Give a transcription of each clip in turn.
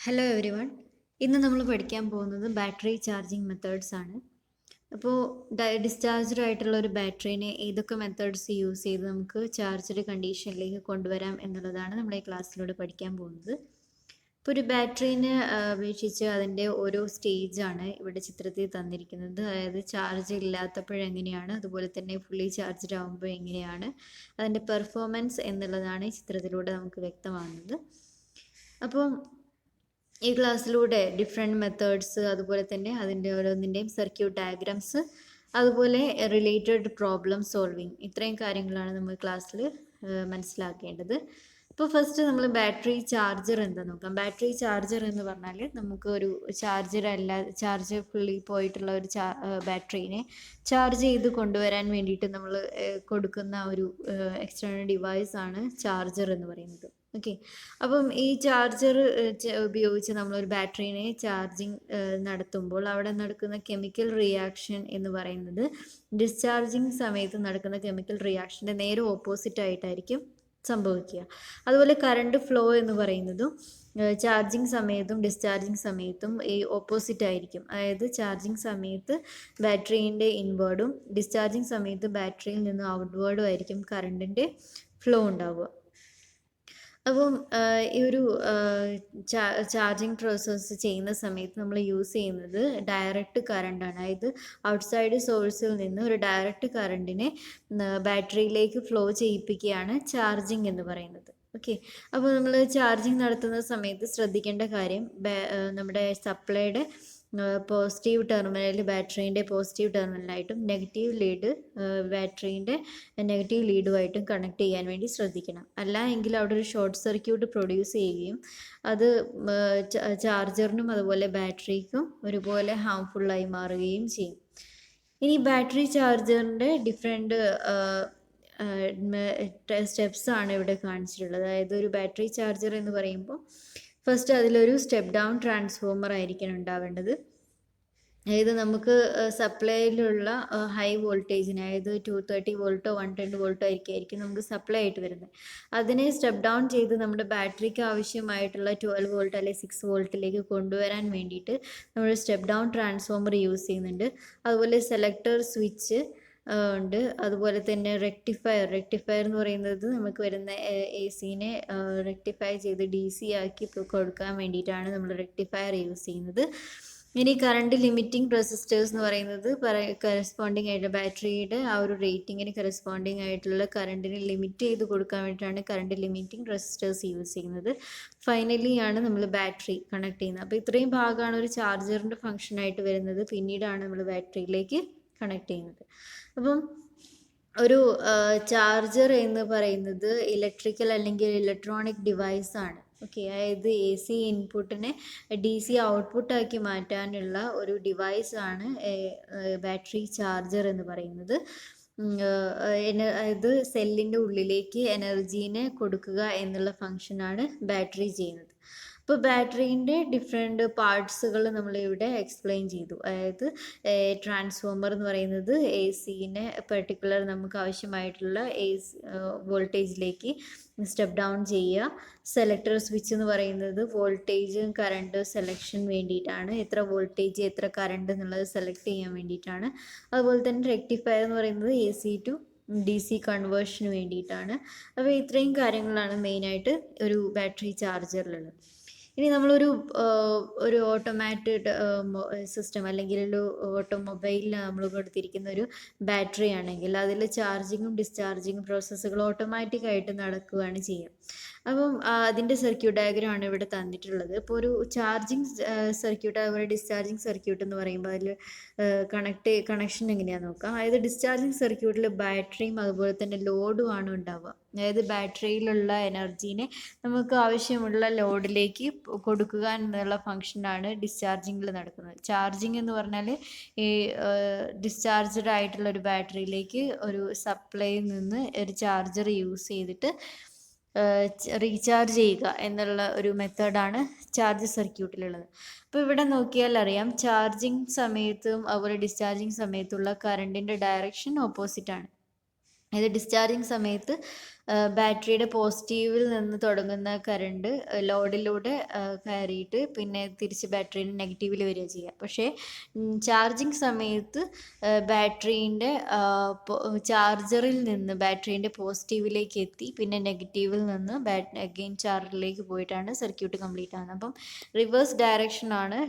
Hello every one. ഇന്ന് നമ്മൾ പഠിക്കാൻ പോകുന്നത് ബാറ്ററി ചാർജിങ് മെത്തേഡ്സ് ആണ്. അപ്പോൾ ഡിസ്ചാർജ്ഡ് ആയിട്ടുള്ള ഒരു ബാറ്ററീനെ ഏതൊക്കെ മെത്തേഡ്സ് യൂസ് ചെയ്ത് നമുക്ക് ചാർജ്ഡ് കണ്ടീഷനിലേക്ക് കൊണ്ടുവരാം എന്നുള്ളതാണ് നമ്മുടെ ഈ ക്ലാസ്സിലൂടെ പഠിക്കാൻ പോകുന്നത്. ഇപ്പോൾ ഒരു ബാറ്ററീനെ അപേക്ഷിച്ച് അതിൻ്റെ ഓരോ സ്റ്റേജാണ് ഇവിടെ ചിത്രത്തിൽ തന്നിരിക്കുന്നത്. അതായത് ചാർജ് ഇല്ലാത്തപ്പോഴെങ്ങനെയാണ്, അതുപോലെ തന്നെ ഫുള്ളി ചാർജ്ഡ് ആകുമ്പോൾ എങ്ങനെയാണ് അതിൻ്റെ പെർഫോമൻസ് എന്നുള്ളതാണ് ഈ ചിത്രത്തിലൂടെ നമുക്ക് വ്യക്തമാകുന്നത്. അപ്പം ഈ ക്ലാസ്സിലൂടെ ഡിഫറെൻറ്റ് മെത്തേഡ്സ്, അതുപോലെ തന്നെ അതിൻ്റെ ഓരോന്നിൻ്റെയും സർക്യൂട്ട് ഡയഗ്രാംസ്, അതുപോലെ റിലേറ്റഡ് പ്രോബ്ലം സോൾവിങ്, ഇത്രയും കാര്യങ്ങളാണ് നമ്മൾ ക്ലാസ്സിൽ മനസ്സിലാക്കേണ്ടത്. ഇപ്പോൾ ഫസ്റ്റ് നമ്മൾ ബാറ്ററി ചാർജർ എന്താ നോക്കാം. ബാറ്ററി ചാർജർ എന്ന് പറഞ്ഞാൽ നമുക്ക് ഒരു ചാർജ് ഫുള്ളി പോയിട്ടുള്ള ഒരു ബാറ്ററീനെ ചാർജ് ചെയ്ത് കൊണ്ടുവരാൻ വേണ്ടിയിട്ട് നമ്മൾ കൊടുക്കുന്ന ഒരു എക്സ്റ്റേണൽ ഡിവൈസ് ആണ് ചാർജർ എന്ന് പറയുന്നത്. ഓക്കെ, അപ്പം ഈ ചാർജർ ഉപയോഗിച്ച് നമ്മളൊരു ബാറ്ററീനെ ചാർജിങ് നടത്തുമ്പോൾ അവിടെ നടക്കുന്ന കെമിക്കൽ റിയാക്ഷൻ എന്ന് പറയുന്നത് ഡിസ്ചാർജിങ് സമയത്ത് നടക്കുന്ന കെമിക്കൽ റിയാക്ഷൻ്റെ നേരെ ഓപ്പോസിറ്റ് ആയിട്ടായിരിക്കും സംഭവിക്കുക. അതുപോലെ കറണ്ട് ഫ്ലോ എന്ന് പറയുന്നതും ചാർജിങ് സമയത്തും ഡിസ്ചാർജിങ് സമയത്തും ഈ ഓപ്പോസിറ്റ് ആയിരിക്കും. അതായത് ചാർജിങ് സമയത്ത് ബാറ്ററീൻ്റെ ഇൻവേർഡും ഡിസ്ചാർജിങ് സമയത്ത് ബാറ്ററിയിൽ നിന്ന് ഔട്ട്വേർഡും ആയിരിക്കും കറണ്ടിൻ്റെ ഫ്ലോ ഉണ്ടാവുക. അപ്പം ഈ ഒരു ചാർജിങ് പ്രോസസ്സ് ചെയ്യുന്ന സമയത്ത് നമ്മൾ യൂസ് ചെയ്യുന്നത് ഡയറക്റ്റ് കറണ്ടാണ്. അതായത് ഔട്ട്സൈഡ് സോഴ്സിൽ നിന്ന് ഒരു ഡയറക്റ്റ് കറണ്ടിനെ ബാറ്ററിയിലേക്ക് ഫ്ലോ ചെയ്യിപ്പിക്കുകയാണ് ചാർജിങ് എന്ന് പറയുന്നത്. ഓക്കെ, അപ്പോൾ നമ്മൾ ചാർജിങ് നടത്തുന്ന സമയത്ത് ശ്രദ്ധിക്കേണ്ട കാര്യം, നമ്മുടെ സപ്ലൈയുടെ പോസിറ്റീവ് ടെർമിനൽ ബാറ്ററീൻ്റെ പോസിറ്റീവ് ടെർമിനലായിട്ടും നെഗറ്റീവ് ലീഡ് ബാറ്ററീൻ്റെ നെഗറ്റീവ് ലീഡുമായിട്ടും കണക്ട് ചെയ്യാൻ വേണ്ടി ശ്രദ്ധിക്കണം. അല്ല എങ്കിൽ അവിടെ ഒരു ഷോർട്ട് സർക്യൂട്ട് പ്രൊഡ്യൂസ് ചെയ്യുകയും അത് ചാർജറിനും അതുപോലെ ബാറ്ററിക്കും ഒരുപോലെ ഹാംഫുള്ളായി മാറുകയും ചെയ്യും. ഇനി ബാറ്ററി ചാർജറിൻ്റെ ഡിഫറെൻറ്റ് സ്റ്റെപ്സ് ആണ് ഇവിടെ കാണിച്ചിട്ടുള്ളത്. അതായത് ഒരു ബാറ്ററി ചാർജർ എന്ന് പറയുമ്പോൾ ഫസ്റ്റ് അതിലൊരു സ്റ്റെപ്പ് ഡൗൺ ട്രാൻസ്ഫോമർ ആയിരിക്കണം ഉണ്ടാവേണ്ടത്. അതായത് നമുക്ക് സപ്ലൈയിലുള്ള ഹൈ വോൾട്ടേജിന്, അതായത് 230 വോൾട്ടോ 110 വോൾട്ടോ ആയിരിക്കും നമുക്ക് സപ്ലൈ ആയിട്ട് വരുന്നത്. അതിനെ സ്റ്റെപ്പ് ഡൗൺ ചെയ്ത് നമ്മുടെ ബാറ്ററിക്ക് ആവശ്യമായിട്ടുള്ള 12 വോൾട്ട് അല്ലെങ്കിൽ 6 വോൾട്ടിലേക്ക് കൊണ്ടുവരാൻ വേണ്ടിയിട്ട് നമ്മൾ സ്റ്റെപ്പ് ഡൗൺ ട്രാൻസ്ഫോമർ യൂസ് ചെയ്യുന്നുണ്ട്. അതുപോലെ സെലക്ടർ സ്വിച്ച് ഉണ്ട്. അതുപോലെ തന്നെ റെക്ടിഫയർ എന്ന് പറയുന്നത് നമുക്ക് വരുന്ന AC-നെ റെക്ടിഫൈ ചെയ്ത് DC ആക്കി കൊടുക്കാൻ വേണ്ടിയിട്ടാണ് നമ്മൾ റെക്ടിഫയർ യൂസ് ചെയ്യുന്നത്. ഇനി കറണ്ട് ലിമിറ്റിംഗ് റെസിസ്റ്റേഴ്സ് എന്ന് പറയുന്നത് കറസ്പോണ്ടിങ് ആയിട്ട് ബാറ്ററിയുടെ ആ ഒരു റേറ്റിങ്ങിന് കറസ്പോണ്ടിങ് ആയിട്ടുള്ള കറണ്ടിനെ ലിമിറ്റ് ചെയ്ത് കൊടുക്കാൻ വേണ്ടിയിട്ടാണ് കറണ്ട് ലിമിറ്റിംഗ് റെസിസ്റ്റേഴ്സ് യൂസ് ചെയ്യുന്നത്. ഫൈനലി ആണ് നമ്മൾ ബാറ്ററി കണക്ട് ചെയ്യുന്നത്. അപ്പോൾ ഇത്രയും ഭാഗമാണ് ഒരു ചാർജറിൻ്റെ ഫംഗ്ഷനായിട്ട് വരുന്നത്. പിന്നീടാണ് നമ്മൾ ബാറ്ററിയിലേക്ക് കണക്ട് ചെയ്യുന്നത്. അപ്പം ഒരു ചാർജർ എന്ന് പറയുന്നത് ഇലക്ട്രിക്കൽ അല്ലെങ്കിൽ ഇലക്ട്രോണിക് ഡിവൈസ് ആണ്. ഓക്കെ, അതായത് AC ഇൻപുട്ടിനെ DC ഔട്ട്പുട്ടാക്കി മാറ്റാനുള്ള ഒരു ഡിവൈസ് ആണ് ബാറ്ററി ചാർജർ എന്ന് പറയുന്നത്. അതായത് സെല്ലിൻ്റെ ഉള്ളിലേക്ക് എനർജീനെ കൊടുക്കുക എന്നുള്ള ഫങ്ഷനാണ് ബാറ്ററി ചെയ്യുന്നത്. ഇപ്പോൾ ബാറ്ററീൻ്റെ ഡിഫറെൻറ്റ് പാർട്സുകൾ നമ്മളിവിടെ എക്സ്പ്ലെയിൻ ചെയ്തു. അതായത് ട്രാൻസ്ഫോമർ എന്ന് പറയുന്നത് AC-നെ പെർട്ടിക്കുലർ നമുക്ക് ആവശ്യമായിട്ടുള്ള വോൾട്ടേജിലേക്ക് സ്റ്റെപ്പ് ഡൗൺ ചെയ്യുക. സെലക്ടർ സ്വിച്ച് എന്ന് പറയുന്നത് വോൾട്ടേജും കറണ്ട് സെലക്ഷൻ വേണ്ടിയിട്ടാണ്, എത്ര വോൾട്ടേജ് എത്ര കറണ്ട് എന്നുള്ളത് സെലക്ട് ചെയ്യാൻ വേണ്ടിയിട്ടാണ്. അതുപോലെ തന്നെ റെക്ടിഫയർ എന്ന് പറയുന്നത് AC ടു DC കൺവേർഷന് വേണ്ടിയിട്ടാണ്. അപ്പോൾ ഇത്രയും കാര്യങ്ങളാണ് മെയിനായിട്ട് ഒരു ബാറ്ററി ചാർജറിലുള്ളത്. ഇനി നമ്മളൊരു ഓട്ടോമാറ്റഡ് സിസ്റ്റം അല്ലെങ്കിൽ ഒരു ഓട്ടോമൊബൈലിൽ നമ്മൾ കൊടുത്തിരിക്കുന്ന ഒരു ബാറ്ററി ആണെങ്കിൽ അതിൽ ചാർജിങ്ങും ഡിസ്ചാർജിങ്ങും പ്രോസസ്സുകൾ ഓട്ടോമാറ്റിക്കായിട്ട് നടക്കുകയാണ് ചെയ്യുക. അപ്പം അതിൻ്റെ സർക്യൂട്ട് ഡയഗ്രാം ആണ് ഇവിടെ തന്നിട്ടുള്ളത്. ഇപ്പോൾ ഒരു ചാർജിങ് സർക്യൂട്ട് അതുപോലെ ഡിസ്ചാർജിങ് സർക്യൂട്ട് എന്ന് പറയുമ്പോൾ അതിൽ കണക്ഷൻ എങ്ങനെയാണെന്ന് നോക്കാം. അതായത് ഡിസ്ചാർജിങ് സർക്യൂട്ടിൽ ബാറ്ററിയും അതുപോലെ തന്നെ ലോഡും ആണ് ഉണ്ടാവുക. അതായത് ബാറ്ററിയിലുള്ള എനർജീനെ നമുക്ക് ആവശ്യമുള്ള ലോഡിലേക്ക് കൊടുക്കുക എന്നുള്ള ഫങ്ഷനാണ് ഡിസ്ചാർജിങ്ങിൽ നടക്കുന്നത്. ചാർജിങ് എന്ന് പറഞ്ഞാൽ ഈ ഡിസ്ചാർജ്ഡ് ആയിട്ടുള്ള ഒരു ബാറ്ററിയിലേക്ക് ഒരു സപ്ലൈയിൽ നിന്ന് ഒരു ചാർജർ യൂസ് ചെയ്തിട്ട് റീചാർജ് ചെയ്യുക എന്നുള്ള ഒരു മെത്തേഡാണ് ചാർജ് സർക്യൂട്ടിലുള്ളത്. അപ്പോൾ ഇവിടെ നോക്കിയാൽ അറിയാം, ചാർജിങ് സമയത്തും അതുപോലെ ഡിസ്ചാർജിങ് സമയത്തുള്ള കറണ്ടിൻ്റെ ഡയറക്ഷൻ ഓപ്പോസിറ്റാണ്. അതായത് ഡിസ്ചാർജിങ് സമയത്ത് ബാറ്ററിയുടെ പോസിറ്റീവിൽ നിന്ന് തുടങ്ങുന്ന കറണ്ട് ലോഡിലൂടെ കയറിയിട്ട് പിന്നെ തിരിച്ച് ബാറ്ററിയുടെ നെഗറ്റീവിൽ വരിക ചെയ്യുക. പക്ഷേ ചാർജിങ് സമയത്ത് ബാറ്ററീൻ്റെ ചാർജറിൽ നിന്ന് ബാറ്ററീൻ്റെ പോസിറ്റീവിലേക്ക് എത്തി പിന്നെ നെഗറ്റീവിൽ നിന്ന് അഗെയിൻ ചാർജറിലേക്ക് പോയിട്ടാണ് സർക്യൂട്ട് കംപ്ലീറ്റ് ആകുന്നത്. അപ്പം റിവേഴ്സ് ഡയറക്ഷനാണ്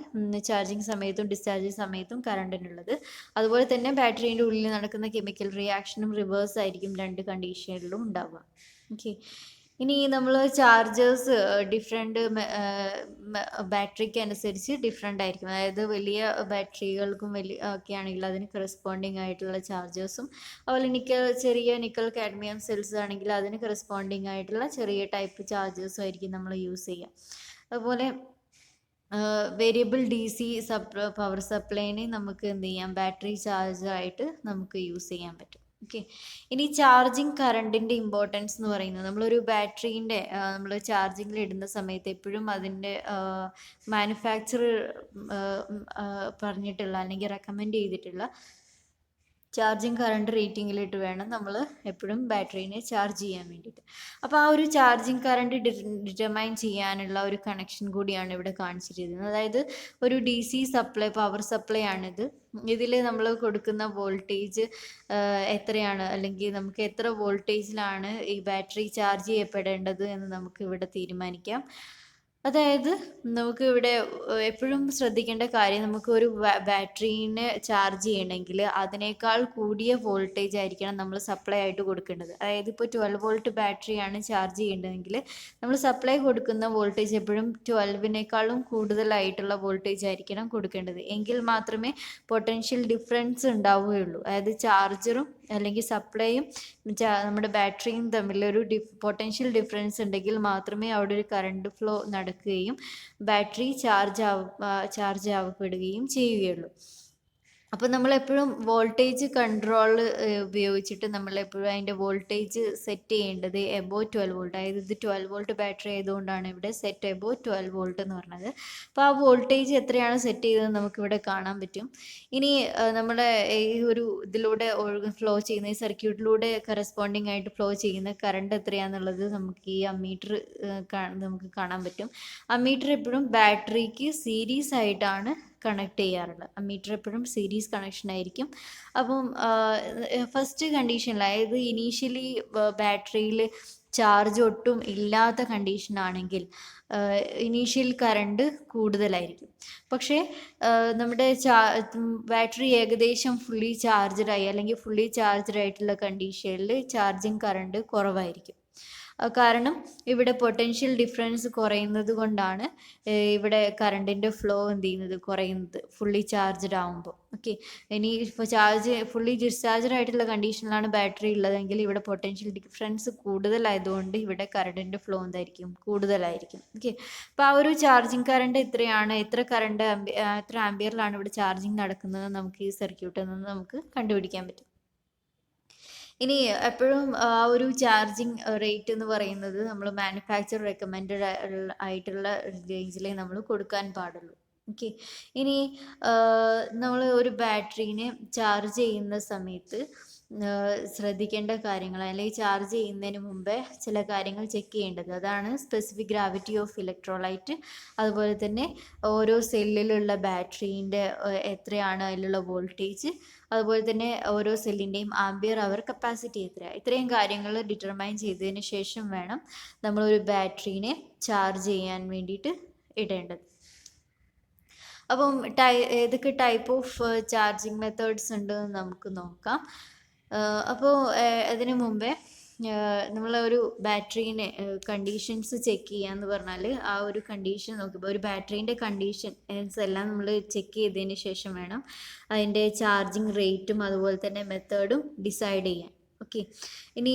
ചാർജിങ് സമയത്തും ഡിസ്ചാർജിങ് സമയത്തും കറണ്ടിനുള്ളത്. അതുപോലെ തന്നെ ബാറ്ററീൻ്റെ ഉള്ളിൽ നടക്കുന്ന കെമിക്കൽ റിയാക്ഷനും റിവേഴ്സ് ആയിരിക്കും രണ്ട് കണ്ടീഷനിലും ഉണ്ടാവുക. ഓക്കെ, ഇനി നമ്മൾ ചാർജേഴ്സ് ഡിഫറെൻറ്റ് ബാറ്ററിക്ക് അനുസരിച്ച് ഡിഫറെൻ്റ് ആയിരിക്കും. അതായത് വലിയ ബാറ്ററികൾക്കും വലിയ ഒക്കെ ആണെങ്കിൽ അതിന് കറസ്പോണ്ടിങ് ആയിട്ടുള്ള ചാർജേഴ്സും, അതുപോലെ ചെറിയ നിക്കൽ കാഡ്മിയം സെൽസ് ആണെങ്കിൽ അതിന് കറസ്പോണ്ടിങ് ആയിട്ടുള്ള ചെറിയ ടൈപ്പ് ചാർജേഴ്സും ആയിരിക്കും നമ്മൾ യൂസ് ചെയ്യുക. അതുപോലെ വേരിയബിൾ DC പവർ സപ്ലൈനെ നമുക്ക് എന്ത് ചെയ്യാം, ബാറ്ററി ചാർജറായിട്ട് നമുക്ക് യൂസ് ചെയ്യാൻ പറ്റും. ഓക്കെ, ഇനി ചാർജിങ് കറണ്ടിൻ്റെ ഇമ്പോർട്ടൻസ് എന്ന് പറയുന്നത്, നമ്മളൊരു ബാറ്ററീൻ്റെ നമ്മൾ ചാർജിങ്ങിൽ ഇടുന്ന സമയത്ത് എപ്പോഴും അതിൻ്റെ മാനുഫാക്ചറർ പറഞ്ഞിട്ടുള്ള അല്ലെങ്കിൽ റെക്കമെൻഡ് ചെയ്തിട്ടുള്ള ചാർജിങ് കറണ്ട് റേറ്റിങ്ങിലിട്ട് വേണം നമ്മൾ എപ്പോഴും ബാറ്ററീനെ ചാർജ് ചെയ്യാൻ വേണ്ടിയിട്ട്. അപ്പോൾ ആ ഒരു ചാർജിങ് കറണ്ട് ഡിറ്റർമൈൻ ചെയ്യാനുള്ള ഒരു കണക്ഷൻ കൂടിയാണ് ഇവിടെ കാണിച്ചിരിക്കുന്നത്. അതായത് ഒരു DC സപ്ലൈ, പവർ സപ്ലൈ ആണിത്. ഇതിൽ നമ്മൾ കൊടുക്കുന്ന വോൾട്ടേജ് എത്രയാണ്, അല്ലെങ്കിൽ നമുക്ക് എത്ര വോൾട്ടേജിലാണ് ഈ ബാറ്ററി ചാർജ് ചെയ്യപ്പെടേണ്ടത് എന്ന് നമുക്ക് ഇവിടെ തീരുമാനിക്കാം. അതായത് നമുക്ക് ഇവിടെ എപ്പോഴും ശ്രദ്ധിക്കേണ്ട കാര്യം, നമുക്ക് ഒരു ബാറ്ററീനെ ചാർജ് ചെയ്യണമെങ്കിൽ അതിനേക്കാൾ കൂടിയ വോൾട്ടേജ് ആയിരിക്കണം നമ്മൾ സപ്ലൈ ആയിട്ട് കൊടുക്കേണ്ടത്. അതായത് ഇപ്പോൾ 12 വോൾട്ട് ബാറ്ററിയാണ് ചാർജ് ചെയ്യേണ്ടതെങ്കിൽ നമ്മൾ സപ്ലൈ കൊടുക്കുന്ന വോൾട്ടേജ് എപ്പോഴും 12നേക്കാളും കൂടുതലായിട്ടുള്ള വോൾട്ടേജ് ആയിരിക്കണം കൊടുക്കേണ്ടത്. എങ്കിൽ മാത്രമേ പൊട്ടൻഷ്യൽ ഡിഫറൻസ് ഉണ്ടാവുകയുള്ളൂ. അതായത് ചാർജറും അല്ലെങ്കിൽ സപ്ലൈയും നമ്മുടെ ബാറ്ററിയും തമ്മിലൊരു പൊട്ടൻഷ്യൽ ഡിഫറൻസ് ഉണ്ടെങ്കിൽ മാത്രമേ അവിടെ ഒരു കറണ്ട് ഫ്ലോ നടക്കുകയും ബാറ്ററി ചാർജ് ആവപ്പെടുകയും ചെയ്യുകയുള്ളൂ. അപ്പോൾ നമ്മളെപ്പോഴും വോൾട്ടേജ് കൺട്രോൾ ഉപയോഗിച്ചിട്ട് നമ്മളെപ്പോഴും അതിൻ്റെ വോൾട്ടേജ് സെറ്റ് ചെയ്യേണ്ടത് എബോ 12 വോൾട്ട്. അതായത് ഇത് 12 വോൾട്ട് ബാറ്ററി ആയതുകൊണ്ടാണ് ഇവിടെ സെറ്റ് എബോ 12 വോൾട്ട് എന്ന് പറഞ്ഞത്. അപ്പോൾ ആ വോൾട്ടേജ് എത്രയാണ് സെറ്റ് ചെയ്തതെന്ന് നമുക്കിവിടെ കാണാൻ പറ്റും. ഇനി നമ്മുടെ ഈ ഒരു ഇതിലൂടെ ഫ്ലോ ചെയ്യുന്ന ഈ സർക്യൂട്ടിലൂടെ കറസ്പോണ്ടിങ് ആയിട്ട് ഫ്ലോ ചെയ്യുന്ന കറണ്ട് എത്രയാണെന്നുള്ളത് നമുക്ക് ഈ അമ്മീറ്റർ നമുക്ക് കാണാൻ പറ്റും. അമ്മീറ്റർ എപ്പോഴും ബാറ്ററിക്ക് സീരീസ് ആയിട്ടാണ് കണക്ട് ചെയ്യാറുള്ളത്. അമ്മീറ്റർ എപ്പോഴും സീരീസ് കണക്ഷൻ ആയിരിക്കും. അപ്പം ഫസ്റ്റ് കണ്ടീഷനിൽ, അതായത് ഇനീഷ്യലി ബാറ്ററിയിൽ ചാർജ് ഒട്ടും ഇല്ലാത്ത കണ്ടീഷൻ ആണെങ്കിൽ ഇനീഷ്യൽ കറണ്ട് കൂടുതലായിരിക്കും. പക്ഷേ നമ്മുടെ ബാറ്ററി ഏകദേശം ഫുള്ളി ചാർജ്ഡായി അല്ലെങ്കിൽ ഫുള്ളി ചാർജ്ഡ് ആയിട്ടുള്ള കണ്ടീഷനിൽ ചാർജിങ് കറണ്ട് കുറവായിരിക്കും. കാരണം ഇവിടെ പൊട്ടൻഷ്യൽ ഡിഫറൻസ് കുറയുന്നത് കൊണ്ടാണ് ഇവിടെ കറണ്ടിൻ്റെ ഫ്ലോ എന്ത് ചെയ്യുന്നത്, കുറയുന്നത് ഫുള്ളി ചാർജ്ഡ് ആകുമ്പോൾ. ഓക്കെ, ഇനി ഇപ്പോൾ ഫുള്ളി ഡിസ്ചാർജ്ഡ് ആയിട്ടുള്ള കണ്ടീഷനിലാണ് ബാറ്ററി ഉള്ളതെങ്കിൽ ഇവിടെ പൊട്ടൻഷ്യൽ ഡിഫറൻസ് കൂടുതലായതുകൊണ്ട് ഇവിടെ കറണ്ടിൻ്റെ ഫ്ലോ എന്തായിരിക്കും, കൂടുതലായിരിക്കും. ഓക്കെ, അപ്പോൾ ആ ഒരു ചാർജിങ് കറണ്ട് എത്രയാണ്, എത്ര ആംബിയറിലാണ് ഇവിടെ ചാർജിങ് നടക്കുന്നത് നമുക്ക് ഈ സർക്യൂട്ടിൽ നിന്ന് നമുക്ക് കണ്ടുപിടിക്കാൻ പറ്റും. ഇനി എപ്പോഴും ആ ഒരു ചാർജിങ് റേറ്റ് എന്ന് പറയുന്നത് നമ്മൾ മാനുഫാക്ചർ റെക്കമെൻഡഡ് ആയിട്ടുള്ള റേഞ്ചിലേ നമ്മൾ കൊടുക്കാൻ പാടുള്ളൂ. ഓക്കെ, ഇനി നമ്മൾ ഒരു ബാറ്ററീനെ ചാർജ് ചെയ്യുന്ന സമയത്ത് ശ്രദ്ധിക്കേണ്ട കാര്യങ്ങൾ, അല്ലെങ്കിൽ ചാർജ് ചെയ്യുന്നതിന് മുമ്പേ ചില കാര്യങ്ങൾ ചെക്ക് ചെയ്യേണ്ടത്, അതാണ് സ്പെസിഫിക് ഗ്രാവിറ്റി ഓഫ് ഇലക്ട്രോലൈറ്റ്. അതുപോലെ തന്നെ ഓരോ സെല്ലിലുള്ള ബാറ്ററീൻ്റെ എത്രയാണ് അതിലുള്ള വോൾട്ടേജ്, അതുപോലെ തന്നെ ഓരോ സെല്ലിൻ്റെയും ആംബിയർ അവർ കപ്പാസിറ്റി എത്രയാണ്. ഇത്രയും കാര്യങ്ങൾ ഡിറ്റർമൈൻ ചെയ്തതിന് ശേഷം വേണം നമ്മളൊരു ബാറ്ററീനെ ചാർജ് ചെയ്യാൻ വേണ്ടിയിട്ട് ഇടേണ്ടത്. അപ്പം ഏതൊക്കെ ടൈപ്പ് ഓഫ് ചാർജിങ് മെത്തേഡ്സ് ഉണ്ടെന്ന് നമുക്ക് നോക്കാം. അപ്പോൾ അതിനു മുമ്പേ നമ്മളൊരു ബാറ്ററീനെ കണ്ടീഷൻസ് ചെക്ക് ചെയ്യാന്ന് പറഞ്ഞാൽ ആ ഒരു കണ്ടീഷൻ നോക്കുമ്പോൾ ഒരു ബാറ്ററീൻ്റെ കണ്ടീഷൻസ് എല്ലാം നമ്മൾ ചെക്ക് ചെയ്തതിന് ശേഷം വേണം അതിൻ്റെ ചാർജിങ് റേറ്റും അതുപോലെ തന്നെ മെത്തേഡും ഡിസൈഡ് ചെയ്യാൻ. ഓക്കെ, ഇനി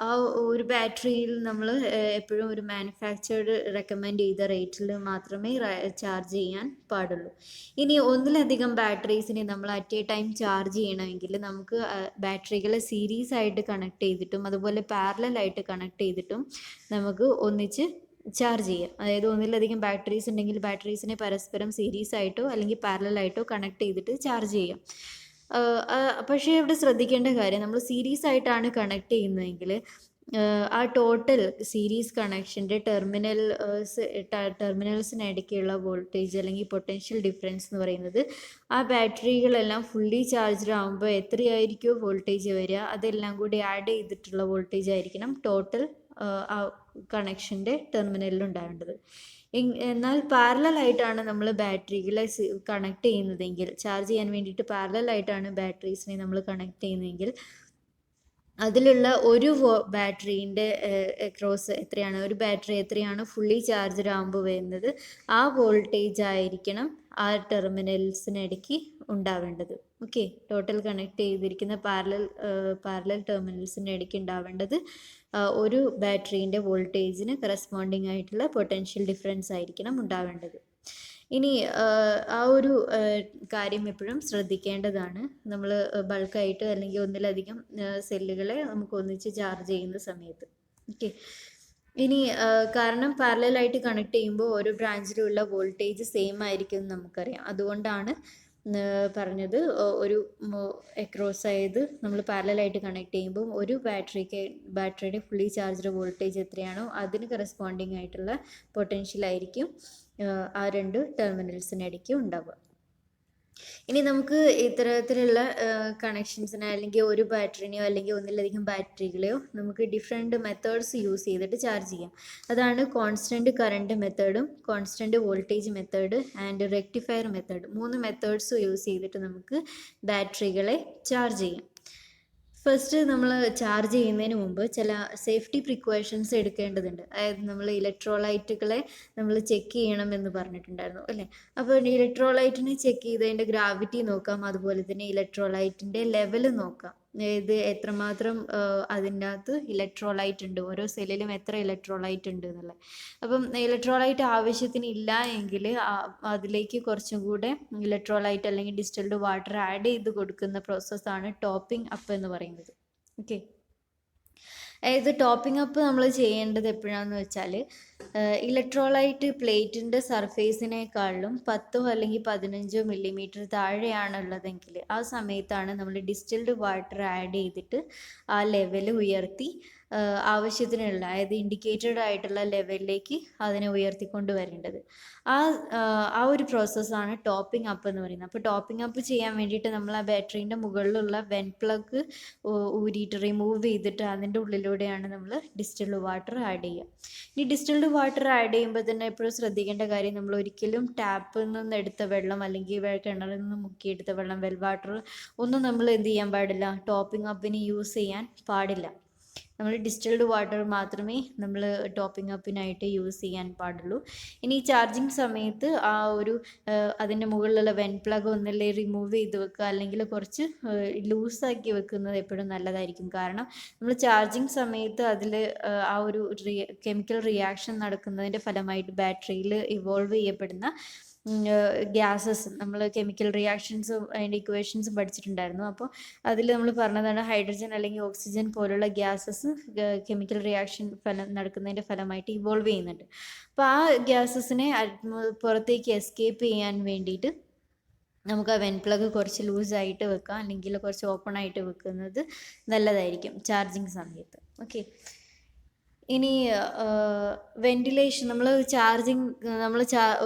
ആ ഒരു ബാറ്ററിയിൽ നമ്മൾ എപ്പോഴും ഒരു മാനുഫാക്ചർഡ് റെക്കമെൻഡ് ചെയ്ത റേറ്റിൽ മാത്രമേ ചാർജ് ചെയ്യാൻ പാടുള്ളൂ. ഇനി ഒന്നിലധികം ബാറ്ററീസിനെ നമ്മൾ അറ്റ് എ ടൈം ചാർജ് ചെയ്യണമെങ്കിൽ നമുക്ക് ബാറ്ററികളെ സീരീസ് ആയിട്ട് കണക്ട് ചെയ്തിട്ടും അതുപോലെ പാരലൽ ആയിട്ട് കണക്ട് ചെയ്തിട്ടും നമുക്ക് ഒന്നിച്ച് ചാർജ് ചെയ്യാം. അതായത് ഒന്നിലധികം ബാറ്ററീസ് ഉണ്ടെങ്കിൽ ബാറ്ററീസിനെ പരസ്പരം സീരീസ് ആയിട്ടോ അല്ലെങ്കിൽ പാരലൽ ആയിട്ടോ കണക്ട് ചെയ്തിട്ട് ചാർജ് ചെയ്യാം. പക്ഷേ ഇവിടെ ശ്രദ്ധിക്കേണ്ട കാര്യം, നമ്മൾ സീരീസ് ആയിട്ടാണ് കണക്ട് ചെയ്യുന്നതെങ്കിൽ ആ ടോട്ടൽ സീരീസ് കണക്ഷൻ്റെ ടെർമിനൽസിനിടയ്ക്കുള്ള വോൾട്ടേജ് അല്ലെങ്കിൽ പൊട്ടൻഷ്യൽ ഡിഫറൻസ് എന്ന് പറയുന്നത് ആ ബാറ്ററികളെല്ലാം ഫുള്ളി ചാർജ്ഡ് ആകുമ്പോൾ എത്രയായിരിക്കുമോ വോൾട്ടേജ് വരിക അതെല്ലാം കൂടി ആഡ് ചെയ്തിട്ടുള്ള വോൾട്ടേജ് ആയിരിക്കണം ടോട്ടൽ ആ കണക്ഷൻ്റെ ടെർമിനലിൽ ഉണ്ടാവേണ്ടത്. എന്നാൽ പാരലലായിട്ടാണ് നമ്മൾ ബാറ്ററികളെ കണക്ട് ചെയ്യുന്നതെങ്കിൽ, ചാർജ് ചെയ്യാൻ വേണ്ടിയിട്ട് പാരലലായിട്ടാണ് ബാറ്ററീസിനെ നമ്മൾ കണക്ട് ചെയ്യുന്നതെങ്കിൽ അതിലുള്ള ഒരു ബാറ്ററീൻ്റെ അക്രോസ് എത്രയാണ്, ഒരു ബാറ്ററി എത്രയാണ് ഫുള്ളി ചാർജ്ഡ് ആകുമ്പോൾ വരുന്നത് ആ വോൾട്ടേജ് ആയിരിക്കണം ആ ടെർമിനൽസിനിടയ്ക്ക് ഉണ്ടാവേണ്ടത്. ഓക്കെ, ടോട്ടൽ കണക്ട് ചെയ്തിരിക്കുന്ന പാരലൽ ടെർമിനൽസിൻ്റെ ഇടയ്ക്ക് ഉണ്ടാവേണ്ടത് ഒരു ബാറ്ററീൻ്റെ വോൾട്ടേജിന് കറസ്പോണ്ടിങ് ആയിട്ടുള്ള പൊട്ടൻഷ്യൽ ഡിഫറൻസ് ആയിരിക്കണം ഉണ്ടാവേണ്ടത്. ഇനി ആ ഒരു കാര്യം എപ്പോഴും ശ്രദ്ധിക്കേണ്ടതാണ്. നമ്മൾ ബൾക്കായിട്ട് അല്ലെങ്കിൽ ഒന്നിലധികം സെല്ലുകളെ നമുക്ക് ഒന്നിച്ച് ചാർജ് ചെയ്യുന്ന സമയത്ത്. ഓക്കെ, ഇനി കാരണം പാരലലായിട്ട് കണക്ട് ചെയ്യുമ്പോൾ ഓരോ ബ്രാഞ്ചിലുള്ള വോൾട്ടേജ് സെയിം ആയിരിക്കും എന്ന് നമുക്കറിയാം. അതുകൊണ്ടാണ് പറഞ്ഞത് ഒരു അക്രോസ് ആയത് നമ്മൾ പാരലലായിട്ട് കണക്ട് ചെയ്യുമ്പോൾ ഒരു ബാറ്ററിയുടെ ഫുള്ളി ചാർജ്ഡ് വോൾട്ടേജ് എത്രയാണോ അതിന് കറസ്പോണ്ടിങ് ആയിട്ടുള്ള പൊട്ടൻഷ്യൽ ആയിരിക്കും ആ രണ്ട് ടെർമിനൽസിനിടയ്ക്ക് ഉണ്ടാവുക. ഇനി നമുക്ക് ഇത്തരത്തിലുള്ള കണക്ഷൻസിനെ അല്ലെങ്കിൽ ഒരു ബാറ്ററിനെയോ അല്ലെങ്കിൽ ഒന്നിലധികം ബാറ്ററികളെയോ നമുക്ക് ഡിഫറെൻറ്റ് മെത്തേഡ്സ് യൂസ് ചെയ്തിട്ട് ചാർജ് ചെയ്യാം. അതാണ് കോൺസ്റ്റൻറ്റ് കറണ്ട് മെത്തേഡും constant voltage method and rectifier method. 3 methods use ചെയ്തിട്ട് നമുക്ക് ബാറ്ററികളെ ചാർജ് ചെയ്യാം. ഫസ്റ്റ് നമ്മൾ ചാർജ് ചെയ്യുന്നതിന് മുമ്പ് ചില സേഫ്റ്റി പ്രിക്കോഷൻസ് എടുക്കേണ്ടതുണ്ട്. അതായത് നമ്മൾ ഇലക്ട്രോലൈറ്റുകളെ നമ്മൾ ചെക്ക് ചെയ്യണം എന്ന് പറഞ്ഞിട്ടുണ്ടായിരുന്നു അല്ലേ. അപ്പോൾ ഇലക്ട്രോലൈറ്റിനെ ചെക്ക് ചെയ്തതിൻ്റെ ഗ്രാവിറ്റി നോക്കാം, അതുപോലെ തന്നെ ഇലക്ട്രോലൈറ്റിൻ്റെ ലെവൽ നോക്കാം. ഇത് എത്രമാത്രം അതിൻ്റെ അകത്ത് ഇലക്ട്രോലൈറ്റ് ഉണ്ട്, ഓരോ സെല്ലിലും എത്ര ഇലക്ട്രോലൈറ്റ് ഉണ്ട് എന്നുള്ളത്. അപ്പം ഇലക്ട്രോലൈറ്റ് ആവശ്യത്തിന് ഇല്ല എങ്കിൽ അതിലേക്ക് കുറച്ചും കൂടെ ഇലക്ട്രോലൈറ്റ് അല്ലെങ്കിൽ ഡിസ്റ്റിൽഡ് വാട്ടർ ആഡ് ചെയ്ത് കൊടുക്കുന്ന പ്രോസസ്സാണ് ടോപ്പിംഗ് അപ്പ് എന്ന് പറയുന്നത്. ഓക്കെ, അതായത് ടോപ്പിംഗ് അപ്പ് നമ്മൾ ചെയ്യേണ്ടത് എപ്പോഴാണെന്ന് വെച്ചാൽ ഇലക്ട്രോലൈറ്റ് പ്ലേറ്റിൻ്റെ സർഫേസിനേക്കാളും 10 അല്ലെങ്കിൽ 15 മില്ലിമീറ്റർ താഴെയാണുള്ളതെങ്കിൽ ആ സമയത്താണ് നമ്മൾ ഡിസ്റ്റിൽഡ് വാട്ടർ ആഡ് ചെയ്തിട്ട് ആ ലെവൽ ഉയർത്തി ആവശ്യത്തിനുള്ള, അതായത് ഇൻഡിക്കേറ്റഡ് ആയിട്ടുള്ള ലെവലിലേക്ക് അതിനെ ഉയർത്തിക്കൊണ്ട് വരേണ്ടത്. ആ ഒരു പ്രോസസ്സാണ് ടോപ്പിംഗ് അപ്പ് എന്ന് പറയുന്നത്. അപ്പോൾ ടോപ്പിംഗ് അപ്പ് ചെയ്യാൻ വേണ്ടിയിട്ട് നമ്മൾ ആ ബാറ്ററീൻ്റെ മുകളിലുള്ള വെൻ പ്ലഗ് ഊരിയിട്ട് റിമൂവ് ചെയ്തിട്ട് അതിൻ്റെ ഉള്ളിലൂടെയാണ് നമ്മൾ ഡിസ്റ്റിൽഡ് വാട്ടർ ആഡ് ചെയ്യുക. ഇനി ഡിസ്റ്റിൽഡ് വാട്ടർ ആഡ് ചെയ്യുമ്പോൾ തന്നെ എപ്പോഴും ശ്രദ്ധിക്കേണ്ട കാര്യം, നമ്മൾ ഒരിക്കലും ടാപ്പിൽ നിന്ന് എടുത്ത വെള്ളം അല്ലെങ്കിൽ കിണറിൽ നിന്ന് മുക്കിയെടുത്ത വെള്ളം, വെൽ വാട്ടർ ഒന്നും നമ്മൾ എന്ത് ചെയ്യാൻ പാടില്ല, ടോപ്പിംഗ് അപ്പിന് യൂസ് ചെയ്യാൻ പാടില്ല. നമ്മൾ ഡിസ്റ്റിൽഡ് വാട്ടർ മാത്രമേ നമ്മൾ ടോപ്പിംഗ് അപ്പിനായിട്ട് യൂസ് ചെയ്യാൻ പാടുള്ളൂ. ഇനി ചാർജിങ് സമയത്ത് ആ ഒരു അതിൻ്റെ മുകളിലുള്ള വെൻ പ്ലഗ് ഒന്നല്ലേ റിമൂവ് ചെയ്ത് വെക്കുക, അല്ലെങ്കിൽ കുറച്ച് ലൂസാക്കി വെക്കുന്നത് എപ്പോഴും നല്ലതായിരിക്കും. കാരണം നമ്മൾ ചാർജിങ് സമയത്ത് അതിൽ ആ ഒരു കെമിക്കൽ റിയാക്ഷൻ നടക്കുന്നതിൻ്റെ ഫലമായിട്ട് ബാറ്ററിയിൽ ഇവോൾവ് ചെയ്യപ്പെടുന്ന ഗ്യാസസ്, നമ്മൾ കെമിക്കൽ റിയാക്ഷൻസും അതിൻ്റെ ഇക്വേഷൻസും പഠിച്ചിട്ടുണ്ടായിരുന്നു. അപ്പോൾ അതിൽ നമ്മൾ പറഞ്ഞതാണ് ഹൈഡ്രജൻ അല്ലെങ്കിൽ ഓക്സിജൻ പോലുള്ള ഗ്യാസസ് കെമിക്കൽ റിയാക്ഷൻ നടക്കുന്നതിൻ്റെ ഫലമായിട്ട് ഇവോൾവ് ചെയ്യുന്നുണ്ട്. അപ്പോൾ ആ ഗ്യാസസിനെ പുറത്തേക്ക് എസ്കേപ്പ് ചെയ്യാൻ വേണ്ടിയിട്ട് നമുക്ക് ആ വെൻ പ്ലഗ് കുറച്ച് ലൂസായിട്ട് വെക്കാം, അല്ലെങ്കിൽ കുറച്ച് ഓപ്പൺ ആയിട്ട് വെക്കുന്നത് നല്ലതായിരിക്കും ചാർജിങ് സമയത്ത്. ഓക്കെ, ഇനി വെന്റിലേഷൻ, നമ്മൾ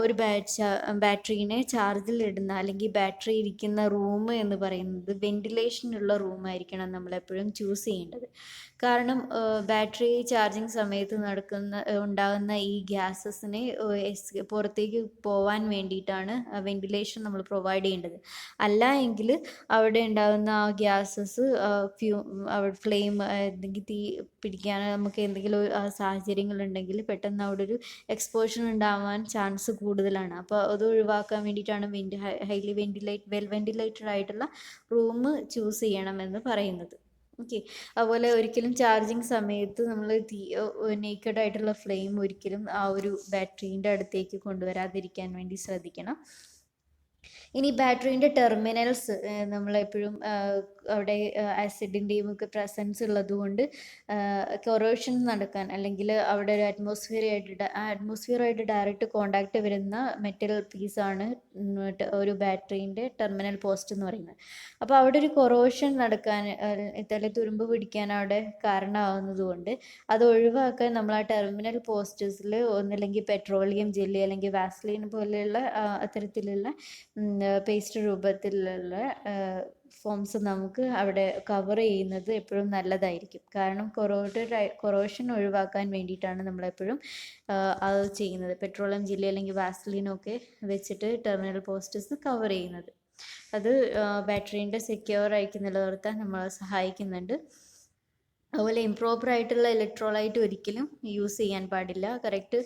ഒരു ബാറ്ററീനെ ചാർജിലിടുന്ന അല്ലെങ്കിൽ ബാറ്ററി ഇരിക്കുന്ന റൂം എന്ന് പറയുന്നത് വെന്റിലേഷനുള്ള റൂമായിരിക്കണം നമ്മളെപ്പോഴും ചൂസ് ചെയ്യേണ്ടത്. കാരണം ബാറ്ററി ചാർജിങ് സമയത്ത് ഉണ്ടാകുന്ന ഈ ഗ്യാസസിനെ പുറത്തേക്ക് പോവാൻ വേണ്ടിയിട്ടാണ് വെന്റിലേഷൻ നമ്മൾ പ്രൊവൈഡ് ചെയ്യേണ്ടത്. അല്ല എങ്കിൽ അവിടെ ഉണ്ടാകുന്ന ആ ഗ്യാസസ് ഫ്ലെയിം എന്തെങ്കിലും തീ പിടിക്കാൻ നമുക്ക് എന്തെങ്കിലും സാഹചര്യങ്ങളുണ്ടെങ്കിൽ പെട്ടെന്ന് അവിടെ ഒരു എക്സ്പോഷർ ഉണ്ടാവാൻ ചാൻസ് കൂടുതലാണ്. അപ്പോൾ അത് ഒഴിവാക്കാൻ വേണ്ടിയിട്ടാണ് വെൽ വെന്റിലേറ്റഡ് ആയിട്ടുള്ള റൂം ചൂസ് ചെയ്യണമെന്ന് പറയുന്നത്. ഓക്കെ, അതുപോലെ ഒരിക്കലും ചാർജിങ് സമയത്ത് നമ്മൾ നേക്കഡ് ആയിട്ടുള്ള ഫ്ലെയിം ഒരിക്കലും ആ ഒരു ബാറ്ററീൻ്റെ അടുത്തേക്ക് കൊണ്ടുവരാതിരിക്കാൻ വേണ്ടി ശ്രദ്ധിക്കണം. ഇനി ബാറ്ററീൻ്റെ ടെർമിനൽസ് നമ്മളെപ്പോഴും അവിടെ ആസിഡിൻ്റെയും ഒക്കെ പ്രസൻസ് ഉള്ളതുകൊണ്ട് കൊറോഷൻ നടക്കാൻ അല്ലെങ്കിൽ അവിടെ ഒരു അറ്റ്മോസ്ഫിയറായിട്ട് ഡയറക്റ്റ് കോണ്ടാക്റ്റ് വരുന്ന മെറ്റൽ പീസാണ് ഒരു ബാറ്ററീൻ്റെ ടെർമിനൽ പോസ്റ്റ് എന്ന് പറയുന്നത്. അപ്പോൾ അവിടെ ഒരു കൊറോഷൻ നടക്കാൻ തുരുമ്പ് പിടിക്കാൻ അവിടെ കാരണമാകുന്നത് കൊണ്ട് അത് ഒഴിവാക്കാൻ നമ്മൾ ആ ടെർമിനൽ പോസ്റ്റേഴ്സിൽ ഒന്നില്ലെങ്കിൽ പെട്രോളിയം ജെല്ലി അല്ലെങ്കിൽ വാസ്ലീൻ പോലെയുള്ള അത്തരത്തിലുള്ള പേസ്റ്റ് രൂപത്തിലുള്ള ഫോംസ് നമുക്ക് അവിടെ കവർ ചെയ്യുന്നത് എപ്പോഴും നല്ലതായിരിക്കും. കാരണം കൊറോഷൻ ഒഴിവാക്കാൻ വേണ്ടിയിട്ടാണ് നമ്മളെപ്പോഴും അത് ചെയ്യുന്നത്. പെട്രോളിയം ജെല്ലി അല്ലെങ്കിൽ വാസ്ലിനൊക്കെ വെച്ചിട്ട് ടെർമിനൽ പോസ്റ്റേഴ്സ് കവർ ചെയ്യുന്നത്. അത് ബാറ്ററീൻ്റെ സെക്യൂർ ആയിട്ട് നിലനിർത്താൻ നമ്മളെ സഹായിക്കുന്നുണ്ട്. അതുപോലെ ഇംപ്രോപ്പർ ആയിട്ടുള്ള ഇലക്ട്രോലൈറ്റ് ഒരിക്കലും യൂസ് ചെയ്യാൻ പാടില്ല. കറക്റ്റ്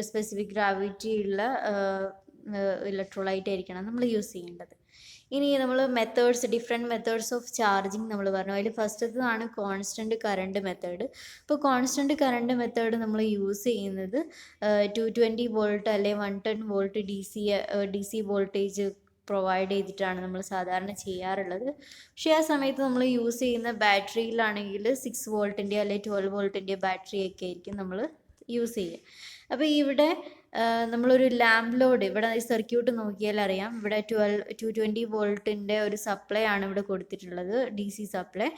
സ്പെസിഫിക് ഗ്രാവിറ്റി ഉള്ള ഇലക്ട്രോലൈറ്റ് ആയിരിക്കണം നമ്മൾ യൂസ് ചെയ്യേണ്ടത്. ഇനി നമ്മൾ ഡിഫറെൻറ്റ് മെത്തേഡ്സ് ഓഫ് ചാർജിങ് നമ്മൾ പറഞ്ഞു. അതിൽ ഫസ്റ്റത്തേതാണ് കോൺസ്റ്റൻറ്റ് കറണ്ട് മെത്തേഡ്. ഇപ്പോൾ കോൺസ്റ്റൻറ്റ് കറണ്ട് മെത്തേഡ് നമ്മൾ യൂസ് ചെയ്യുന്നത് 220 വോൾട്ട് അല്ലെങ്കിൽ 110 volt D C voltage provide ചെയ്തിട്ടാണ് നമ്മൾ സാധാരണ ചെയ്യാറുള്ളത്. പക്ഷേ ആ സമയത്ത് നമ്മൾ യൂസ് ചെയ്യുന്ന ബാറ്ററിയിലാണെങ്കിൽ 6 വോൾട്ടിൻ്റെ അല്ലെങ്കിൽ 12 വോൾട്ടിൻ്റെ ബാറ്ററിയൊക്കെ ആയിരിക്കും നമ്മൾ യൂസ് ചെയ്യുക. അപ്പോൾ ഇവിടെ നമ്മളൊരു ലാമ്പ് ലോഡ് ഇവിടെ ഈ സർക്യൂട്ട് നോക്കിയാൽ അറിയാം. ഇവിടെ 220 വോൾട്ടിൻ്റെ ഒരു സപ്ലൈ ആണ് ഇവിടെ കൊടുത്തിട്ടുള്ളത്, DC സപ്ലൈ.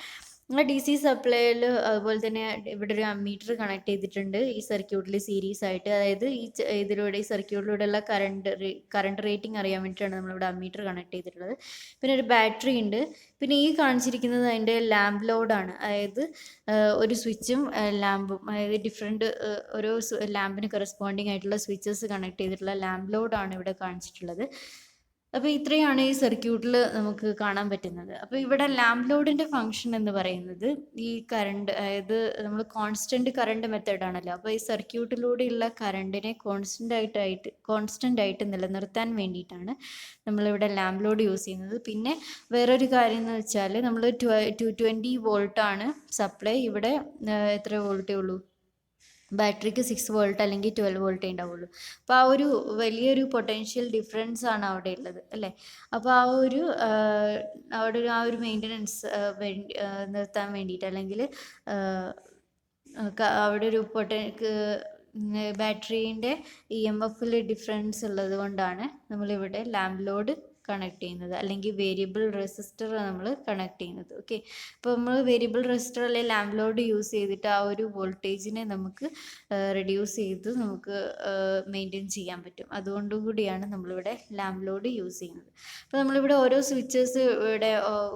DC സപ്ലൈയിൽ അതുപോലെ തന്നെ ഇവിടെ ഒരു അമ്മീറ്റർ കണക്ട് ചെയ്തിട്ടുണ്ട് ഈ സർക്യൂട്ടിൽ സീരീസ് ആയിട്ട്. അതായത് ഈ സർക്യൂട്ടിലൂടെയുള്ള കറണ്ട് റേറ്റിംഗ് അറിയാൻ വേണ്ടിയിട്ടാണ് നമ്മളിവിടെ അമ്മീറ്റർ കണക്ട് ചെയ്തിട്ടുള്ളത്. പിന്നെ ഒരു ബാറ്ററി ഉണ്ട്. പിന്നെ ഈ കാണിച്ചിരിക്കുന്നത് അതിൻ്റെ ലാമ്പ് ലോഡാണ്. അതായത് ഒരു സ്വിച്ചും ലാമ്പും, അതായത് ഡിഫറെൻറ്റ് ഓരോ ലാമ്പിന് കറസ്പോണ്ടിങ് ആയിട്ടുള്ള സ്വിച്ചസ് കണക്ട് ചെയ്തിട്ടുള്ള ലാമ്പ് ലോഡാണ് ഇവിടെ കാണിച്ചിട്ടുള്ളത്. അപ്പോൾ ഇത്രയാണ് ഈ സർക്യൂട്ടിൽ നമുക്ക് കാണാൻ പറ്റുന്നത്. അപ്പോൾ ഇവിടെ ലാമ്പ് ലോഡിൻ്റെ ഫംഗ്ഷൻ എന്ന് പറയുന്നത് ഈ കറണ്ട്, അതായത് നമ്മൾ കോൺസ്റ്റൻറ്റ് കറണ്ട് മെത്തേഡാണല്ലോ. അപ്പോൾ ഈ സർക്യൂട്ടിലൂടെയുള്ള കറണ്ടിനെ കോൺസ്റ്റൻ്റ് ആയിട്ട് നിലനിർത്താൻ വേണ്ടിയിട്ടാണ് നമ്മളിവിടെ ലാമ്പ് ലോഡ് യൂസ് ചെയ്യുന്നത്. പിന്നെ വേറൊരു കാര്യം എന്ന് വെച്ചാൽ നമ്മൾ 220 വോൾട്ടാണ് സപ്ലൈ. ഇവിടെ എത്ര വോൾട്ടേ ഉള്ളൂ? ബാറ്ററിക്ക് 6 വോൾട്ട് അല്ലെങ്കിൽ 12 വോൾട്ടേ ഉണ്ടാവുള്ളൂ. അപ്പോൾ ആ ഒരു വലിയൊരു പൊട്ടൻഷ്യൽ ഡിഫറൻസ് ആണ് അവിടെ ഉള്ളത് അല്ലേ. അപ്പോൾ ആ ഒരു മെയിൻ്റനൻസ് നിർത്താൻ വേണ്ടിയിട്ട്, അല്ലെങ്കിൽ അവിടെ ഒരു ബാറ്ററീൻ്റെ EMF ഡിഫറൻസ് ഉള്ളത് കൊണ്ടാണ് നമ്മളിവിടെ ലാമ്പ് ലോഡ് കണക്ട് ചെയ്യുന്നത്, അല്ലെങ്കിൽ വേരിയബിൾ റെസിസ്റ്റർ നമ്മൾ കണക്ട് ചെയ്യുന്നത്. ഓക്കെ, അപ്പോൾ നമ്മൾ വേരിയബിൾ റെസിസ്റ്റർ അല്ലെങ്കിൽ ലാമ്പ് ലോഡ് യൂസ് ചെയ്തിട്ട് ആ ഒരു വോൾട്ടേജിനെ നമുക്ക് റെഡ്യൂസ് ചെയ്ത് നമുക്ക് മെയിൻറ്റെയിൻ ചെയ്യാൻ പറ്റും. അതുകൊണ്ടുകൂടിയാണ് നമ്മളിവിടെ ലാമ്പ് ലോഡ് യൂസ് ചെയ്യുന്നത്. അപ്പോൾ നമ്മളിവിടെ ഓരോ സ്വിച്ചസ് ഇവിടെ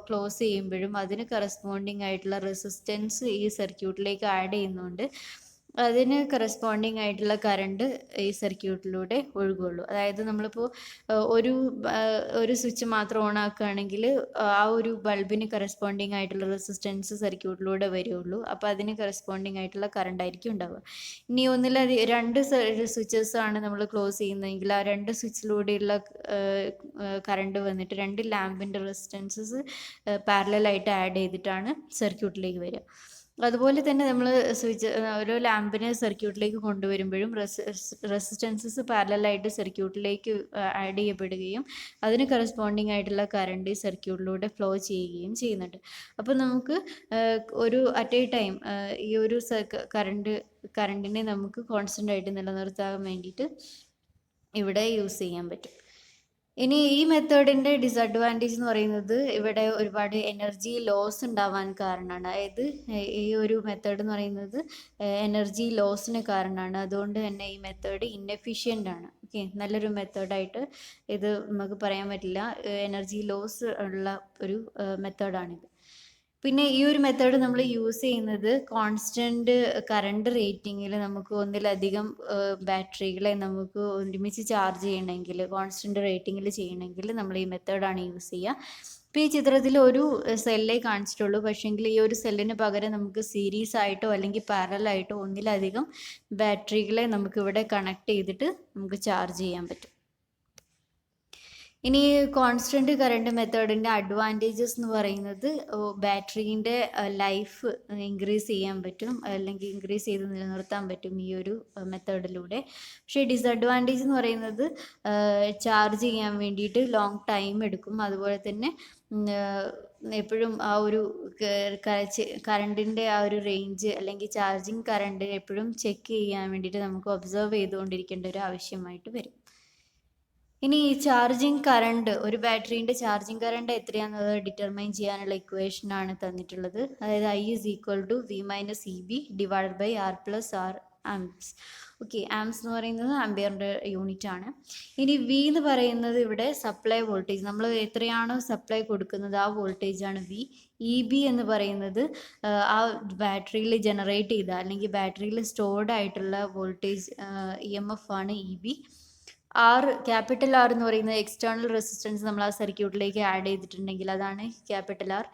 ക്ലോസ് ചെയ്യുമ്പോഴും അതിന് കറസ്പോണ്ടിങ് ആയിട്ടുള്ള റെസിസ്റ്റൻസ് ഈ സർക്യൂട്ടിലേക്ക് ആഡ് ചെയ്യുന്നുണ്ട്. അതിന് കറസ്പോണ്ടിങ് ആയിട്ടുള്ള കറണ്ട് ഈ സർക്യൂട്ടിലൂടെ ഒഴുകുള്ളൂ. അതായത് നമ്മളിപ്പോൾ ഒരു സ്വിച്ച് മാത്രം ഓൺ ആക്കുകയാണെങ്കിൽ ആ ഒരു ബൾബിന് കറസ്പോണ്ടിങ് ആയിട്ടുള്ള റെസിസ്റ്റൻസ് സർക്യൂട്ടിലൂടെ വരുള്ളൂ. അപ്പോൾ അതിന് കറസ്പോണ്ടിങ് ആയിട്ടുള്ള കറണ്ട് ആയിരിക്കും ഉണ്ടാവുക. ഇനി ഒന്നിലധികം 2 സ്വിച്ചസ് ആണ് നമ്മൾ ക്ലോസ് ചെയ്യുന്നതെങ്കിൽ ആ 2 സ്വിച്ചിലൂടെയുള്ള കറണ്ട് വന്നിട്ട് 2 ലാമ്പിൻ്റെ റെസിസ്റ്റൻസസ് പാരലലായിട്ട് ആഡ് ചെയ്തിട്ടാണ് സർക്യൂട്ടിലേക്ക് വരിക. അതുപോലെ തന്നെ നമ്മൾ ഓരോ ലാമ്പിനെ സർക്യൂട്ടിലേക്ക് കൊണ്ടുവരുമ്പോഴും റെസിസ്റ്റൻസസ് പാരലലായിട്ട് സർക്യൂട്ടിലേക്ക് ആഡ് ചെയ്യപ്പെടുകയും അതിന് കറസ്പോണ്ടിങ് ആയിട്ടുള്ള കറണ്ട് സർക്യൂട്ടിലൂടെ ഫ്ലോ ചെയ്യുകയും ചെയ്യുന്നുണ്ട്. അപ്പോൾ നമുക്ക് ഒരു അറ്റ് എ ടൈം ഈ ഒരു കറണ്ടിനെ നമുക്ക് കോൺസ്റ്റൻ്റ് ആയിട്ട് നിലനിർത്താൻ വേണ്ടിയിട്ട് ഇവിടെ യൂസ് ചെയ്യാൻ പറ്റും. ഇനി ഈ മെത്തേഡിൻ്റെ ഡിസഡ്വാൻറ്റേജ് എന്ന് പറയുന്നത് ഇവിടെ ഒരുപാട് എനർജി ലോസ് ഉണ്ടാവാൻ കാരണമാണ്. അതായത് ഈ ഒരു മെത്തേഡ് എന്ന് പറയുന്നത് എനർജി ലോസിന് കാരണമാണ്. അതുകൊണ്ട് തന്നെ ഈ മെത്തേഡ് ഇൻഎഫിഷ്യൻ്റ് ആണ്. ഓക്കെ, നല്ലൊരു മെത്തേഡായിട്ട് ഇത് നമുക്ക് പറയാൻ പറ്റില്ല. എനർജി ലോസ് ഉള്ള ഒരു മെത്തേഡാണിത്. പിന്നെ ഈ ഒരു മെത്തേഡ് നമ്മൾ യൂസ് ചെയ്യുന്നത് കോൺസ്റ്റൻറ്റ് കറണ്ട് റേറ്റിങ്ങിൽ നമുക്ക് ഒന്നിലധികം ബാറ്ററികളെ നമുക്ക് ഒരുമിച്ച് ചാർജ് ചെയ്യണമെങ്കിൽ, കോൺസ്റ്റൻറ്റ് റേറ്റിങ്ങിൽ ചെയ്യണമെങ്കിൽ നമ്മൾ ഈ മെത്തേഡാണ് യൂസ് ചെയ്യുക. ഇപ്പോൾ ഈ ചിത്രത്തിൽ ഒരു സെല്ലേ കാണിച്ചിട്ടുള്ളൂ. പക്ഷേങ്കിൽ ഈ ഒരു സെല്ലിന് പകരം നമുക്ക് സീരീസ് ആയിട്ടോ അല്ലെങ്കിൽ പാരലലായിട്ടോ ഒന്നിലധികം ബാറ്ററികളെ നമുക്കിവിടെ കണക്ട് ചെയ്തിട്ട് നമുക്ക് ചാർജ് ചെയ്യാൻ പറ്റും. ഇനി കോൺസ്റ്റന്റ് കറണ്ട് മെത്തേഡിൻ്റെ അഡ്വാൻറ്റേജസ് എന്ന് പറയുന്നത് ബാറ്ററീൻ്റെ ലൈഫ് ഇൻക്രീസ് ചെയ്യാൻ പറ്റും, അല്ലെങ്കിൽ ഇൻക്രീസ് ചെയ്ത് നിലനിർത്താൻ പറ്റും ഈ ഒരു മെത്തേഡിലൂടെ. പക്ഷേ ഡിസഡ്വാൻറ്റേജ് എന്ന് പറയുന്നത് ചാർജ് ചെയ്യാൻ വേണ്ടിയിട്ട് ലോങ് ടൈം എടുക്കും. അതുപോലെ തന്നെ എപ്പോഴും ആ ഒരു കറണ്ടിൻ്റെ ആ ഒരു റേഞ്ച് അല്ലെങ്കിൽ ചാർജിങ് കറണ്ട് എപ്പോഴും ചെക്ക് ചെയ്യാൻ വേണ്ടിയിട്ട് നമുക്ക് ഒബ്സർവ് ചെയ്തുകൊണ്ടിരിക്കേണ്ട ഒരു ആവശ്യമായിട്ട് വരും. ഇനി ഈ ചാർജിങ് കറണ്ട്, ഒരു ബാറ്ററീൻ്റെ ചാർജിങ് കറണ്ട് എത്രയാണെന്നത് ഡിറ്റർമൈൻ ചെയ്യാനുള്ള ഇക്വേഷനാണ് തന്നിട്ടുള്ളത്. അതായത് I = V - EB / R+R amps. Okay, amps എന്ന് പറയുന്നത് ആംപിയറിൻ്റെ യൂണിറ്റ് ആണ്. ഇനി V എന്ന് പറയുന്നത് ഇവിടെ സപ്ലൈ വോൾട്ടേജ്, നമ്മൾ എത്രയാണോ സപ്ലൈ കൊടുക്കുന്നത് ആ വോൾട്ടേജ് ആണ് V. EB എന്ന് പറയുന്നത് ആ ബാറ്ററിയിൽ ജനറേറ്റ് ചെയ്ത അല്ലെങ്കിൽ ബാറ്ററിയിൽ സ്റ്റോർഡ് ആയിട്ടുള്ള വോൾട്ടേജ് EMF ആണ് EB. ക്യാപിറ്റൽ R എന്ന് പറയുന്നത് എക്സ്റ്റേണൽ റെസിസ്റ്റൻസ് നമ്മൾ ആ സർക്യൂട്ടിലേക്ക് ആഡ് ചെയ്തിട്ടുണ്ടെങ്കിൽ അതാണ് ക്യാപിറ്റൽ R.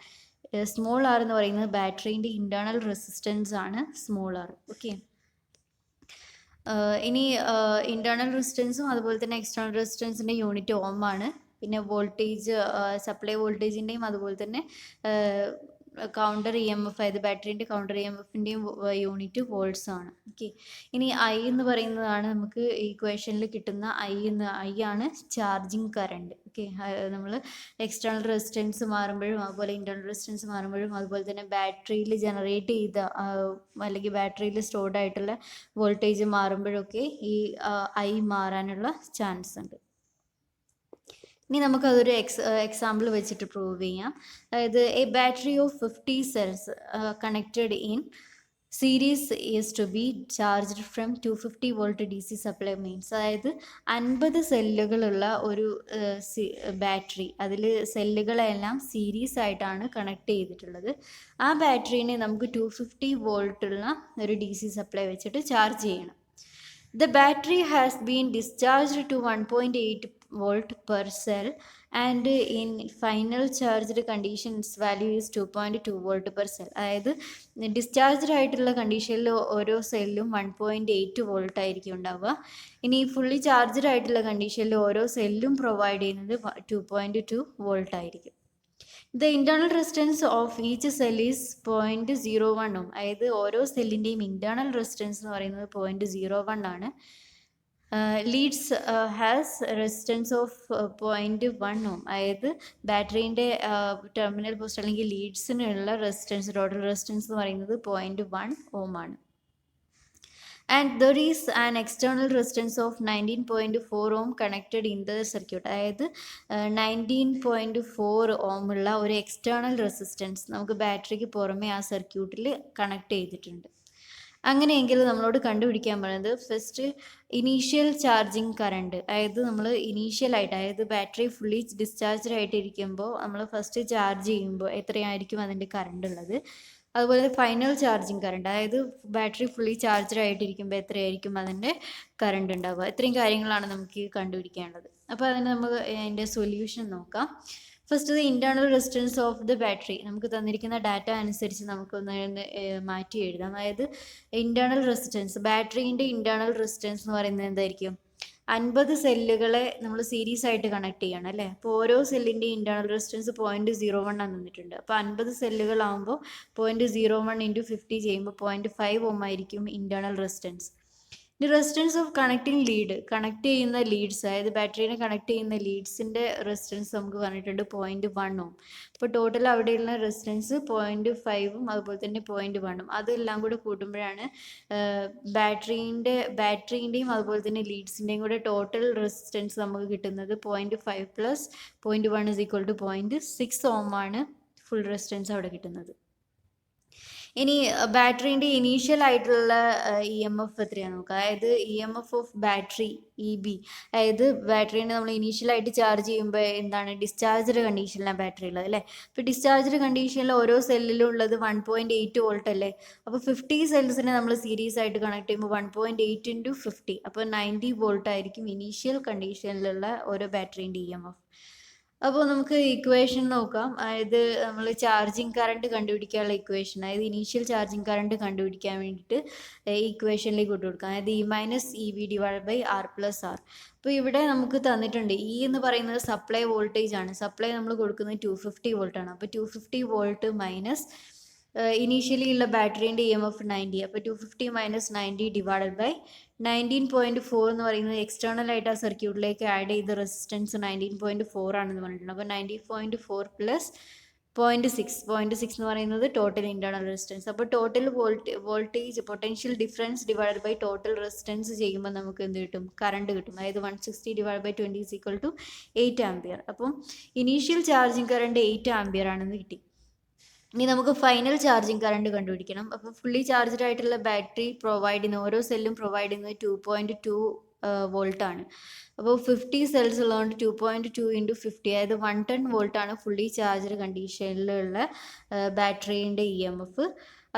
സ്മോൾ r എന്ന് പറയുന്നത് ബാറ്ററീൻ്റെ ഇൻറ്റേർണൽ റെസിസ്റ്റൻസ് ആണ് സ്മോൾ r. ഓക്കെ, ഇനി ഇൻറ്റേർണൽ റെസിസ്റ്റൻസും അതുപോലെ തന്നെ എക്സ്റ്റേണൽ റെസിസ്റ്റൻസിൻ്റെ യൂണിറ്റ് ഓം ആണ്. പിന്നെ വോൾട്ടേജ്, സപ്ലൈ വോൾട്ടേജിൻ്റെയും അതുപോലെ തന്നെ കൗണ്ടർ EMF, അതായത് ബാറ്ററീൻ്റെ കൗണ്ടർ EMFൻ്റെയും യൂണിറ്റ് വോൾട്ട്സ് ആണ്. ഓക്കെ, ഇനി I എന്ന് പറയുന്നതാണ് നമുക്ക് ഇക്വേഷനിൽ കിട്ടുന്ന I ആണ് ചാർജിങ് കറണ്ട്. ഓക്കെ, നമ്മൾ എക്സ്റ്റേണൽ റെസിസ്റ്റൻസ് മാറുമ്പോഴും അതുപോലെ ഇൻറ്റേർണൽ റെസിസ്റ്റൻസ് മാറുമ്പോഴും അതുപോലെ തന്നെ ബാറ്ററിയിൽ ജനറേറ്റ് ചെയ്ത അല്ലെങ്കിൽ ബാറ്ററിയിൽ സ്റ്റോർഡ് ആയിട്ടുള്ള വോൾട്ടേജ് മാറുമ്പോഴൊക്കെ ഈ I മാറാനുള്ള ചാൻസ് ഉണ്ട്. ഇനി നമുക്കതൊരു എക്സാമ്പിൾ വെച്ചിട്ട് പ്രൂവ് ചെയ്യാം. അതായത് a battery of 50 cells connected in series is to be charged from 250 volt DC supply means. അതായത് 50 സെല്ലുകളുള്ള ഒരു ബാറ്ററി, അതിൽ സെല്ലുകളെല്ലാം സീരീസ് ആയിട്ടാണ് കണക്ട് ചെയ്തിട്ടുള്ളത്. ആ ബാറ്ററീനെ നമുക്ക് 250 വോൾട്ടുള്ള ഒരു DC സപ്ലൈ വെച്ചിട്ട് ചാർജ് ചെയ്യണം. The battery has been discharged to 1.8 volt per cell and in final charged condition its value is 2.2 volt per cell. അതായത് ഡിസ്ചാർജ്ഡ് ആയിട്ടുള്ള കണ്ടീഷനിൽ ഓരോ സെല്ലും 1.8 വോൾട്ട് ആയിരിക്കും ഉണ്ടാവുക. ഇനി ഫുള്ളി ചാർജ്ഡ് ആയിട്ടുള്ള കണ്ടീഷനിൽ ഓരോ സെല്ലും പ്രൊവൈഡ് ചെയ്യുന്നത് 2.2 വോൾട്ട് ആയിരിക്കും. The internal resistance of each cell is 0.01 ohm. അതായത് ഓരോ സെല്ലിൻ്റെയും ഇൻറ്റേർണൽ റെസിസ്റ്റൻസ് എന്ന് പറയുന്നത് 0.01 ആണ്. Leads has resistance of 0.1 ohm. അതായത് ബാറ്ററീൻ്റെ ടെർമിനൽ പോസ്റ്റ് അല്ലെങ്കിൽ ലീഡ്സിനുള്ള റെസിസ്റ്റൻസ്, ടോട്ടൽ റെസിസ്റ്റൻസ് എന്ന് പറയുന്നത് 0.1 ohm ആണ്. And there is an external resistance of 19.4 ohm connected in the circuit. അതായത് 19.4 ohm ഉള്ള ഒരു എക്സ്റ്റേണൽ റെസിസ്റ്റൻസ് നമുക്ക് ബാറ്ററിക്ക് പുറമെ ആ സർക്യൂട്ടിൽ കണക്ട് ചെയ്തിട്ടുണ്ട്. അങ്ങനെയെങ്കിൽ നമ്മളോട് കണ്ടുപിടിക്കാൻ പറയുന്നത് ഫസ്റ്റ് ഇനീഷ്യൽ ചാർജിങ് കറണ്ട്. അതായത് നമ്മൾ ഇനീഷ്യലായിട്ട്, അതായത് ബാറ്ററി ഫുള്ളി ഡിസ്ചാർജ്ഡ് ആയിട്ടിരിക്കുമ്പോൾ നമ്മൾ ഫസ്റ്റ് ചാർജ് ചെയ്യുമ്പോൾ എത്രയായിരിക്കും അതിൻ്റെ കറണ്ട് ഉള്ളത്. അതുപോലെ ഫൈനൽ ചാർജിങ് കറണ്ട്, അതായത് ബാറ്ററി ഫുള്ളി ചാർജ്ഡ് ആയിട്ടിരിക്കുമ്പോൾ എത്രയായിരിക്കും അതിൻ്റെ കറണ്ട് ഉണ്ടാവുക. ഇത്രയും കാര്യങ്ങളാണ് നമുക്ക് കണ്ടുപിടിക്കേണ്ടത്. അപ്പോൾ അതിന് നമുക്ക് അതിൻ്റെ സൊല്യൂഷൻ നോക്കാം. First internal resistance of the battery നമുക്ക് തന്നിരിക്കുന്ന ഡാറ്റ അനുസരിച്ച് നമുക്കൊന്ന് മാറ്റി എഴുതാം. അതായത് ഇൻറ്റേർണൽ റെസിസ്റ്റൻസ്, ബാറ്ററീൻ്റെ ഇൻറ്റേർണൽ റെസിസ്റ്റൻസ് എന്ന് പറയുന്നത് എന്തായിരിക്കും? 50 സെല്ലുകളെ നമ്മൾ സീരീസ് ആയിട്ട് കണക്ട് ചെയ്യണം അല്ലേ. അപ്പോൾ ഓരോ സെല്ലിൻ്റെ ഇൻറ്റേർണൽ റെസിസ്റ്റൻസ് 0.01 തന്നിട്ടുണ്ട്. അപ്പോൾ 50 സെല്ലുകളാകുമ്പോൾ 0.01 × 50 ചെയ്യുമ്പോൾ 0.5 ohm ആയിരിക്കും ഇൻറ്റേർണൽ റെസിസ്റ്റൻസ്. ഇനി resistance of connecting lead, connect ചെയ്യുന്ന ലീഡ്സ്, അതായത് ബാറ്ററീനെ കണക്ട് ചെയ്യുന്ന ലീഡ്സിൻ്റെ റെസിസ്റ്റൻസ് നമുക്ക് പറഞ്ഞിട്ടുണ്ട് 0.1 ohm. അപ്പോൾ ടോട്ടൽ അവിടെയുള്ള റെസിസ്റ്റൻസ് 0.5 അതുപോലെ തന്നെ 0.1 അതെല്ലാം കൂടെ കൂട്ടുമ്പോഴാണ് ബാറ്ററീൻ്റെയും അതുപോലെ തന്നെ ലീഡ്സിൻ്റെയും കൂടെ ടോട്ടൽ റെസിസ്റ്റൻസ് നമുക്ക് കിട്ടുന്നത് 0.5 + 0.1 = 0.6 ohm ആണ് ഫുൾ റെസിസ്റ്റൻസ് അവിടെ കിട്ടുന്നത്. ഇനി ബാറ്ററീൻ്റെ ഇനീഷ്യൽ ആയിട്ടുള്ള EMF എത്രയാണ് നോക്കുക. അതായത് EMF ഓഫ് ബാറ്ററി EB, അതായത് ബാറ്ററീനെ നമ്മൾ ഇനീഷ്യലായിട്ട് ചാർജ് ചെയ്യുമ്പോൾ എന്താണ് ഡിസ്ചാർജ്ഡ് കണ്ടീഷനിലാണ് ബാറ്ററി ഉള്ളത് അല്ലേ. അപ്പോൾ ഡിസ്ചാർജ്ഡ് കണ്ടീഷനിൽ ഓരോ സെല്ലിലും ഉള്ളത് 1.8 വോൾട്ട് അല്ലേ. അപ്പോൾ 50 സെൽസിനെ നമ്മൾ സീരീസ് ആയിട്ട് കണക്ട് ചെയ്യുമ്പോൾ 1.8 × 50, അപ്പോൾ 90 വോൾട്ട് ആയിരിക്കും ഇനീഷ്യൽ കണ്ടീഷനിലുള്ള ഓരോ ബാറ്ററീൻ്റെ EMF. അപ്പോൾ നമുക്ക് ഇക്വേഷൻ നോക്കാം. അതായത് നമ്മൾ ചാർജിങ് കറണ്ട് കണ്ടുപിടിക്കാനുള്ള ഇക്വേഷൻ, അതായത് ഇനീഷ്യൽ ചാർജിങ് കറണ്ട് കണ്ടുപിടിക്കാൻ വേണ്ടിയിട്ട് ഈ ഇക്വേഷനിലേക്ക് ഇട്ട് കൊടുക്കാം. അതായത് E-EV/R+R. അപ്പോൾ ഇവിടെ നമുക്ക് തന്നിട്ടുണ്ട് E എന്ന് പറയുന്നത് സപ്ലൈ വോൾട്ടേജ് ആണ്. സപ്ലൈ നമ്മൾ കൊടുക്കുന്നത് 250 വോൾട്ടാണ്. അപ്പോൾ 250 വോൾട്ട് മൈനസ് ഇനീഷ്യലി ഉള്ള ബാറ്ററീൻ്റെ EMF 90. അപ്പോൾ 250 മൈനസ് 90 ഡിവൈഡഡ് ബൈ 19.4 എന്ന് പറയുന്നത് എക്സ്റ്റേണൽ ആയിട്ട് ആ സർക്യൂട്ടിലേക്ക് ആഡ് ചെയ്ത റെസിസ്റ്റൻസ് 19.4 ആണെന്ന് പറഞ്ഞിട്ടുണ്ട്. അപ്പോൾ 90.4 പ്ലസ് 0.6 എന്ന് പറയുന്നത് ടോട്ടൽ ഇൻറ്റേർണൽ റെസിസ്റ്റൻസ്. അപ്പോൾ total voltage potential difference divide by total resistance ചെയ്യുമ്പോൾ നമുക്ക് എന്ത് കിട്ടും? കറണ്ട് കിട്ടും. അതായത് 160 divide by 20 is equal to 8 ampere. അപ്പം ഇനീഷ്യൽ ചാർജിങ് കറണ്ട് 8 ആംപിയർ ആണെന്ന് കിട്ടി. ഇനി നമുക്ക് ഫൈനൽ ചാർജിങ് കറണ്ട് കണ്ടുപിടിക്കണം. അപ്പോൾ ഫുള്ളി ചാർജ്ഡ് ആയിട്ടുള്ള ബാറ്ററി പ്രൊവൈഡ് ചെയ്യുന്ന ഓരോ സെല്ലും പ്രൊവൈഡ് ചെയ്യുന്നത് 2.2 വോൾട്ടാണ്. അപ്പോൾ 50 സെൽസ് ഉള്ളതുകൊണ്ട് 2.2 ഇൻറ്റു 50, അതായത് 1 10 വോൾട്ടാണ് ഫുള്ളി ചാർജ്ഡ് കണ്ടീഷനിലുള്ള ബാറ്ററീൻ്റെ EMF.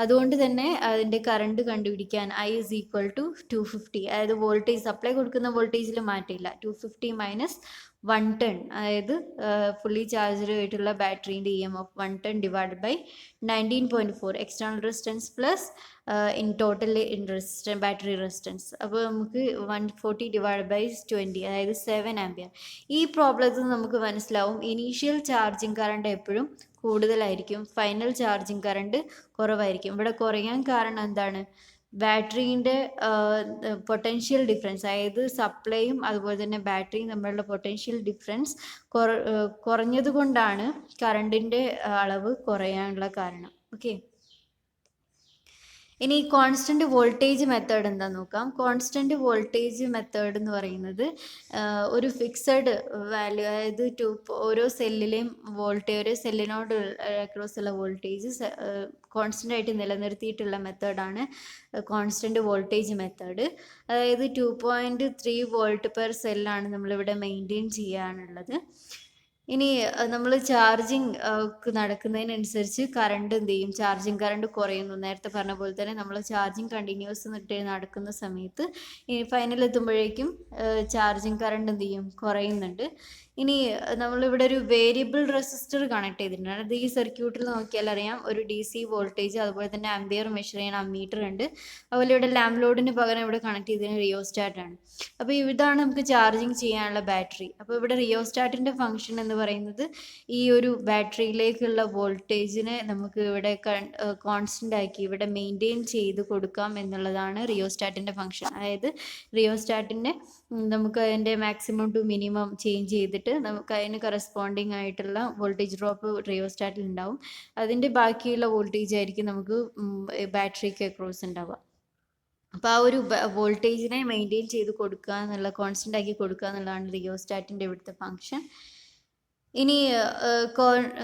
അതുകൊണ്ട് തന്നെ അതിൻ്റെ കറണ്ട് കണ്ടുപിടിക്കാൻ I is equal to 250, അതായത് വോൾട്ടേജ് സപ്ലൈ കൊടുക്കുന്ന വോൾട്ടേജിൽ മാറ്റില്ല. 250 മൈനസ് 110, അതായത് ഫുള്ളി ചാർജ്ഡ് ആയിട്ടുള്ള ബാറ്ററീൻ്റെ EMF 110 divide by 19.4 external resistance plus in total in resistance battery resistance. അപ്പോൾ നമുക്ക് 140 ഡിവൈഡ് ബൈ 20, അതായത് 7 ആംപിയർ. ഈ പ്രോബ്ലത്തിൽ നമുക്ക് മനസ്സിലാവും ഇനീഷ്യൽ ചാർജിങ് കറണ്ട് എപ്പോഴും കൂടുതലായിരിക്കും, ഫൈനൽ ചാർജിങ് കറണ്ട് കുറവായിരിക്കും. ഇവിടെ കുറയാൻ കാരണം എന്താണ്? ബാറ്ററീൻ്റെ പൊട്ടൻഷ്യൽ ഡിഫറൻസ്, അതായത് സപ്ലൈയും അതുപോലെ തന്നെ ബാറ്ററിയും തമ്മിലുള്ള പൊട്ടൻഷ്യൽ ഡിഫറൻസ് കുറഞ്ഞത് കൊണ്ടാണ് കറണ്ടിൻ്റെ അളവ് കുറയാനുള്ള കാരണം. ഓക്കെ, ഇനി കോൺസ്റ്റൻറ്റ് വോൾട്ടേജ് മെത്തേഡ് എന്താണെന്ന് നോക്കാം. കോൺസ്റ്റൻറ്റ് വോൾട്ടേജ് മെത്തേഡ് എന്ന് പറയുന്നത് ഒരു ഫിക്സഡ് വാല്യൂ, അതായത് ഓരോ സെല്ലിലെയും ഓരോ സെല്ലിനോട് അക്രോസ് ഉള്ള വോൾട്ടേജ് കോൺസ്റ്റൻ്റ് ആയിട്ട് നിലനിർത്തിയിട്ടുള്ള മെത്തേഡാണ് കോൺസ്റ്റൻറ്റ് വോൾട്ടേജ് മെത്തേഡ്. അതായത് 2.3 വോൾട്ട് പെർ സെല്ലാണ് നമ്മളിവിടെ മെയിൻറ്റെയിൻ ചെയ്യാനുള്ളത്. ഇനി നമ്മൾ ചാർജിങ് നടക്കുന്നതിനനുസരിച്ച് കറണ്ട് എന്ത് ചെയ്യും? ചാർജിങ് കറണ്ട് കുറയുന്നു. നേരത്തെ പറഞ്ഞ പോലെ തന്നെ നമ്മൾ ചാർജിങ് കണ്ടിന്യൂസ് നടക്കുന്ന സമയത്ത് ഈ ഫൈനൽ എത്തുമ്പോഴേക്കും ചാർജിങ് കറണ്ട് എന്ത് ചെയ്യും? കുറയുന്നുണ്ട്. ഇനി നമ്മളിവിടെ ഒരു വേരിയബിൾ റെസിസ്റ്റർ കണക്ട് ചെയ്തിട്ടുണ്ട്. അത് ഈ സർക്യൂട്ടിൽ നോക്കിയാൽ അറിയാം. ഒരു DC വോൾട്ടേജ് അതുപോലെ തന്നെ ആംപിയർ മെഷർ ചെയ്യാൻ അമ്മീറ്റർ ഉണ്ട്. അതുപോലെ ഇവിടെ ലാമ്പ് ലോഡിന് പകരം ഇവിടെ കണക്ട് ചെയ്തതിന് റിയോസ്റ്റാറ്റ് ആണ്. അപ്പോൾ ഇതാണ് നമുക്ക് ചാർജിങ് ചെയ്യാനുള്ള ബാറ്ററി. അപ്പോൾ ഇവിടെ റിയോസ്റ്റാറ്റിൻ്റെ ഫംഗ്ഷൻ എന്ന് പറയുന്നത് ഈ ഒരു ബാറ്ററിയിലേക്കുള്ള വോൾട്ടേജിനെ നമുക്ക് ഇവിടെ കോൺസ്റ്റൻ്റ് ആക്കി ഇവിടെ മെയിൻറ്റെയിൻ ചെയ്ത് കൊടുക്കാം എന്നുള്ളതാണ് റിയോസ്റ്റാറ്റിൻ്റെ ഫംഗ്ഷൻ. അതായത് റിയോസ്റ്റാറ്റിൻ്റെ നമുക്ക് അതിൻ്റെ മാക്സിമം ടു മിനിമം ചേഞ്ച് ചെയ്തിട്ട് നമുക്ക് അതിന് കറസ്പോണ്ടിങ് ആയിട്ടുള്ള വോൾട്ടേജ് ഡ്രോപ്പ് റിയോസ്റ്റാറ്റിൽ ഉണ്ടാവും. അതിൻ്റെ ബാക്കിയുള്ള വോൾട്ടേജ് ആയിരിക്കും നമുക്ക് ബാറ്ററിക്ക് അക്രോസ് ഉണ്ടാവുക. അപ്പോൾ ആ ഒരു വോൾട്ടേജിനെ മെയിൻറ്റെയിൻ ചെയ്ത് കൊടുക്കുക എന്നുള്ള, കോൺസ്റ്റൻ്റ് ആക്കി കൊടുക്കുക എന്നുള്ളതാണ് റിയോസ്റ്റാറ്റിൻ്റെ ഇവിടുത്തെ ഫംഗ്ഷൻ. ഇനി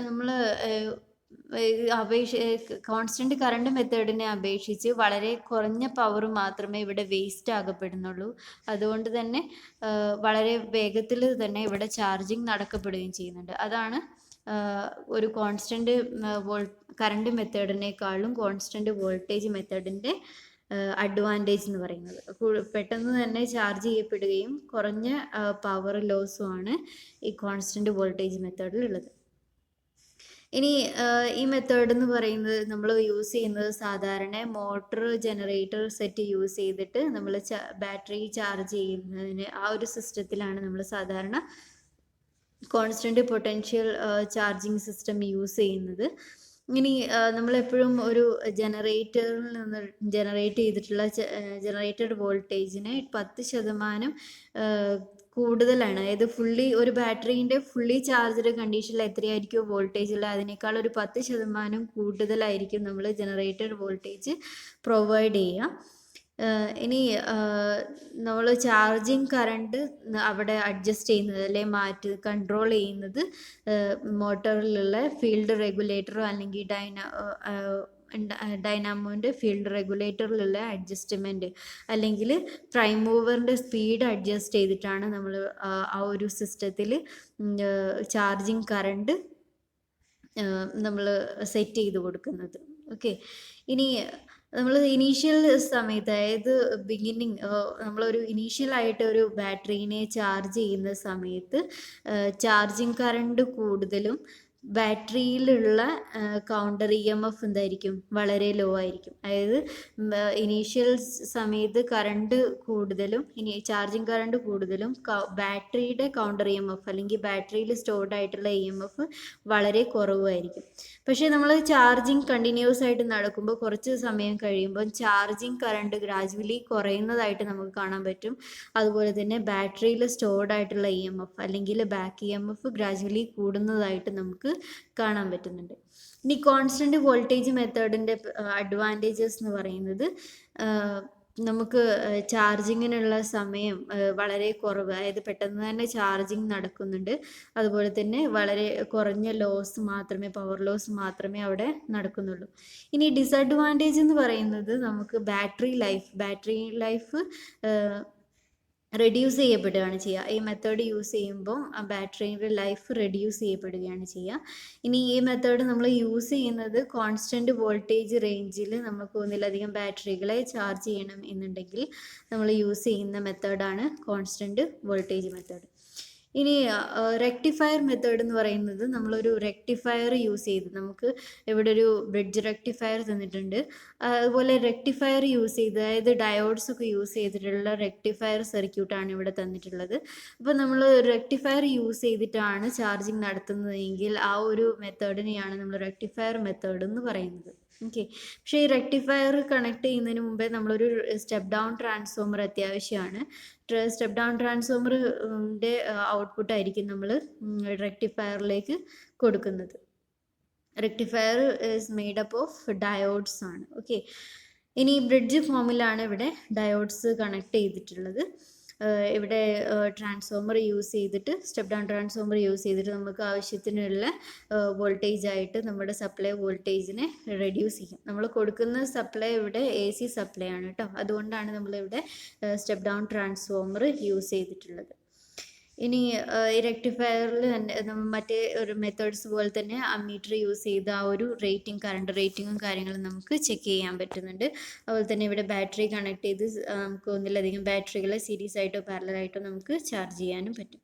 നമ്മൾ കോൺസ്റ്റൻറ്റ് കറണ്ട് മെത്തേഡിനെ അപേക്ഷിച്ച് വളരെ കുറഞ്ഞ പവർ മാത്രമേ ഇവിടെ വേസ്റ്റ് ആകപ്പെടുന്നുള്ളൂ. അതുകൊണ്ട് തന്നെ വളരെ വേഗത്തിൽ തന്നെ ഇവിടെ ചാർജിങ് നടക്കപ്പെടുകയും ചെയ്യുന്നുണ്ട്. അതാണ് ഒരു കോൺസ്റ്റൻറ്റ് കറണ്ട് മെത്തേഡിനേക്കാളും കോൺസ്റ്റൻറ്റ് വോൾട്ടേജ് മെത്തേഡിൻ്റെ അഡ്വാൻറ്റേജ് എന്ന് പറയുന്നത്. പെട്ടെന്ന് തന്നെ ചാർജ് ചെയ്യപ്പെടുകയും കുറഞ്ഞ പവർ ലോസുമാണ് ഈ കോൺസ്റ്റൻറ്റ് വോൾട്ടേജ് മെത്തേഡിൽ ഉള്ളത്. ഇനി ഈ മെത്തേഡ് എന്ന് പറയുന്നത് നമ്മൾ യൂസ് ചെയ്യുന്നത് സാധാരണ മോട്ടർ ജനറേറ്റർ സെറ്റ് യൂസ് ചെയ്തിട്ട് നമ്മൾ ബാറ്ററി ചാർജ് ചെയ്യുന്നതിന് ആ ഒരു സിസ്റ്റത്തിലാണ് നമ്മൾ സാധാരണ constant potential charging system use ചെയ്യുന്നത്. ഇനി നമ്മളെപ്പോഴും ഒരു ജനറേറ്ററിൽ നിന്ന് ജനറേറ്റ് ചെയ്തിട്ടുള്ള ജനറേറ്റഡ് വോൾട്ടേജിന് 10% കൂടുതലാണ്. അതായത് ഒരു ബാറ്ററീൻ്റെ ഫുള്ളി ചാർജ്ഡ് കണ്ടീഷനിൽ എത്രയായിരിക്കും വോൾട്ടേജ് ഉള്ളത് അതിനേക്കാൾ ഒരു 10% കൂടുതലായിരിക്കും നമ്മൾ ജനറേറ്റഡ് വോൾട്ടേജ് പ്രൊവൈഡ് ചെയ്യുക. ഇനി നമ്മൾ ചാർജിങ് കറണ്ട് അവിടെ അഡ്ജസ്റ്റ് ചെയ്യുന്നത് അല്ലെങ്കിൽ കൺട്രോൾ ചെയ്യുന്നത് മോട്ടറിലുള്ള ഫീൽഡ് റെഗുലേറ്ററോ അല്ലെങ്കിൽ ഡൈനാമോൻ്റെ ഫീൽഡ് റെഗുലേറ്ററിലുള്ള അഡ്ജസ്റ്റ്മെൻറ്റ് അല്ലെങ്കിൽ പ്രൈം മൂവറിൻ്റെ സ്പീഡ് അഡ്ജസ്റ്റ് ചെയ്തിട്ടാണ് നമ്മൾ ആ ഒരു സിസ്റ്റത്തിൽ ചാർജിങ് കറണ്ട് നമ്മൾ സെറ്റ് ചെയ്ത് കൊടുക്കുന്നത്. ഓക്കെ, ഇനി നമ്മൾ ഇനീഷ്യൽ സമയത്ത്, അതായത് ബിഗിന്നിങ്, നമ്മളൊരു ഇനീഷ്യലായിട്ട് ഒരു ബാറ്ററീനെ ചാർജ് ചെയ്യുന്ന സമയത്ത് ചാർജിങ് കറണ്ട് കൂടുതലും ബാറ്ററിയിലുള്ള കൗണ്ടർ EMF എന്തായിരിക്കും, വളരെ ലോ ആയിരിക്കും. അതായത് ഇനീഷ്യൽ സമയത്ത് കറണ്ട് കൂടുതലും, ഇനി ചാർജിങ് കറണ്ട് കൂടുതലും ബാറ്ററിയുടെ കൗണ്ടർ EMF അല്ലെങ്കിൽ ബാറ്ററിയിൽ സ്റ്റോർഡ് ആയിട്ടുള്ള EMF വളരെ കുറവായിരിക്കും. പക്ഷേ നമ്മൾ ചാർജിങ് കണ്ടിന്യൂസ് ആയിട്ട് നടക്കുമ്പോൾ കുറച്ച് സമയം കഴിയുമ്പോൾ ചാർജിങ് കറണ്ട് ഗ്രാജുവലി കുറയുന്നതായിട്ട് നമുക്ക് കാണാൻ പറ്റും. അതുപോലെ തന്നെ ബാറ്ററിയിൽ സ്റ്റോർഡ് ആയിട്ടുള്ള EMF അല്ലെങ്കിൽ ബാക്ക് EMF ഗ്രാജുവലി കൂടുന്നതായിട്ട് നമുക്ക് കാണാൻ പറ്റുന്നുണ്ട്. ഇനി കോൺസ്റ്റന്റ് വോൾട്ടേജ് മെത്തേഡിൻ്റെ അഡ്വാൻറ്റേജസ് എന്ന് പറയുന്നത്, നമുക്ക് ചാർജിങ്ങിനുള്ള സമയം വളരെ കുറവ്, അതായത് പെട്ടെന്ന് തന്നെ ചാർജിങ് നടക്കുന്നുണ്ട്. അതുപോലെ തന്നെ വളരെ കുറഞ്ഞ പവർ ലോസ് മാത്രമേ അവിടെ നടക്കുന്നുള്ളൂ. ഇനി ഡിസഡ്വാൻറ്റേജ് എന്ന് പറയുന്നത്, നമുക്ക് ബാറ്ററി ലൈഫ് റെഡ്യൂസ് ചെയ്യപ്പെടുകയാണ് ചെയ്യുക. ഈ മെത്തേഡ് യൂസ് ചെയ്യുമ്പോൾ ആ ബാറ്ററിയുടെ ലൈഫ് റെഡ്യൂസ് ചെയ്യപ്പെടുകയാണ് ചെയ്യുക. ഇനി ഈ മെത്തേഡ് നമ്മൾ യൂസ് ചെയ്യുന്നത് കോൺസ്റ്റൻറ്റ് വോൾട്ടേജ് റേഞ്ചിൽ നമുക്ക് ഒന്നിലധികം ബാറ്ററികളെ ചാർജ് ചെയ്യണം എന്നുണ്ടെങ്കിൽ നമ്മൾ യൂസ് ചെയ്യുന്ന മെത്തേഡാണ് കോൺസ്റ്റൻറ്റ് വോൾട്ടേജ് മെത്തേഡ്. ഇനി റെക്ടിഫയർ മെത്തേഡ് എന്ന് പറയുന്നത്, നമ്മളൊരു റെക്ടിഫയർ യൂസ് ചെയ്ത്, നമുക്ക് ഇവിടെ ഒരു ബ്രിഡ്ജ് റെക്ടിഫയർ തന്നിട്ടുണ്ട്. അതുപോലെ റെക്ടിഫയർ യൂസ് ചെയ്ത്, അതായത് ഡയോഡ്സ് ഒക്കെ യൂസ് ചെയ്തിട്ടുള്ള റെക്ടിഫയർ സർക്യൂട്ടാണ് ഇവിടെ തന്നിട്ടുള്ളത്. അപ്പോൾ നമ്മൾ റെക്ടിഫയർ യൂസ് ചെയ്തിട്ടാണ് ചാർജിങ് നടത്തുന്നതെങ്കിൽ ആ ഒരു മെത്തേഡിനെയാണ് നമ്മൾ റെക്ടിഫയർ മെത്തേഡ് എന്ന് പറയുന്നത്. ഓക്കെ. പക്ഷേ ഈ റെക്ടിഫയർ കണക്ട് ചെയ്യുന്നതിന് മുമ്പേ നമ്മളൊരു സ്റ്റെപ്പ് ഡൗൺ ട്രാൻസ്ഫോമർ അത്യാവശ്യമാണ്. സ്റ്റെപ്പ് ഡൗൺ ട്രാൻസ്ഫോമറിൻ്റെ ഔട്ട്പുട്ട് ആയിരിക്കും നമ്മൾ റെക്ടിഫയറിലേക്ക് കൊടുക്കുന്നത്. Rectifier is made up of diodes ആണ്. ഓക്കെ. ഇനി ബ്രിഡ്ജ് ഫോമിലാണ് ഇവിടെ ഡയോഡ്സ് കണക്ട് ചെയ്തിട്ടുള്ളത്. ഇവിടെ ട്രാൻസ്ഫോമർ യൂസ് ചെയ്തിട്ട്, സ്റ്റെപ്പ് ഡൗൺ ട്രാൻസ്ഫോമർ യൂസ് ചെയ്തിട്ട് നമുക്ക് ആവശ്യത്തിനുള്ള വോൾട്ടേജ് ആയിട്ട് നമ്മുടെ സപ്ലൈ വോൾട്ടേജിനെ റെഡ്യൂസ് ചെയ്യും. നമ്മൾ കൊടുക്കുന്ന സപ്ലൈ ഇവിടെ AC സപ്ലൈ ആണ് കേട്ടോ. അതുകൊണ്ടാണ് നമ്മളിവിടെ സ്റ്റെപ്പ് ഡൗൺ ട്രാൻസ്ഫോമർ യൂസ് ചെയ്തിട്ടുള്ളത്. ഇനി ഈ റെക്ടിഫയറിൽ തന്നെ മറ്റേ ഒരു മെത്തേഡ്സ് പോലെ തന്നെ അമ്മീറ്റർ യൂസ് ചെയ്ത് ആ ഒരു കറണ്ട് റേറ്റിങ്ങും കാര്യങ്ങളും നമുക്ക് ചെക്ക് ചെയ്യാൻ പറ്റുന്നുണ്ട്. അതുപോലെ തന്നെ ഇവിടെ ബാറ്ററി കണക്ട് ചെയ്ത് നമുക്ക് ഒന്നിലധികം ബാറ്ററികളെ സീരീസ് ആയിട്ടോ പാരലലായിട്ടോ നമുക്ക് ചാർജ് ചെയ്യാനും പറ്റും.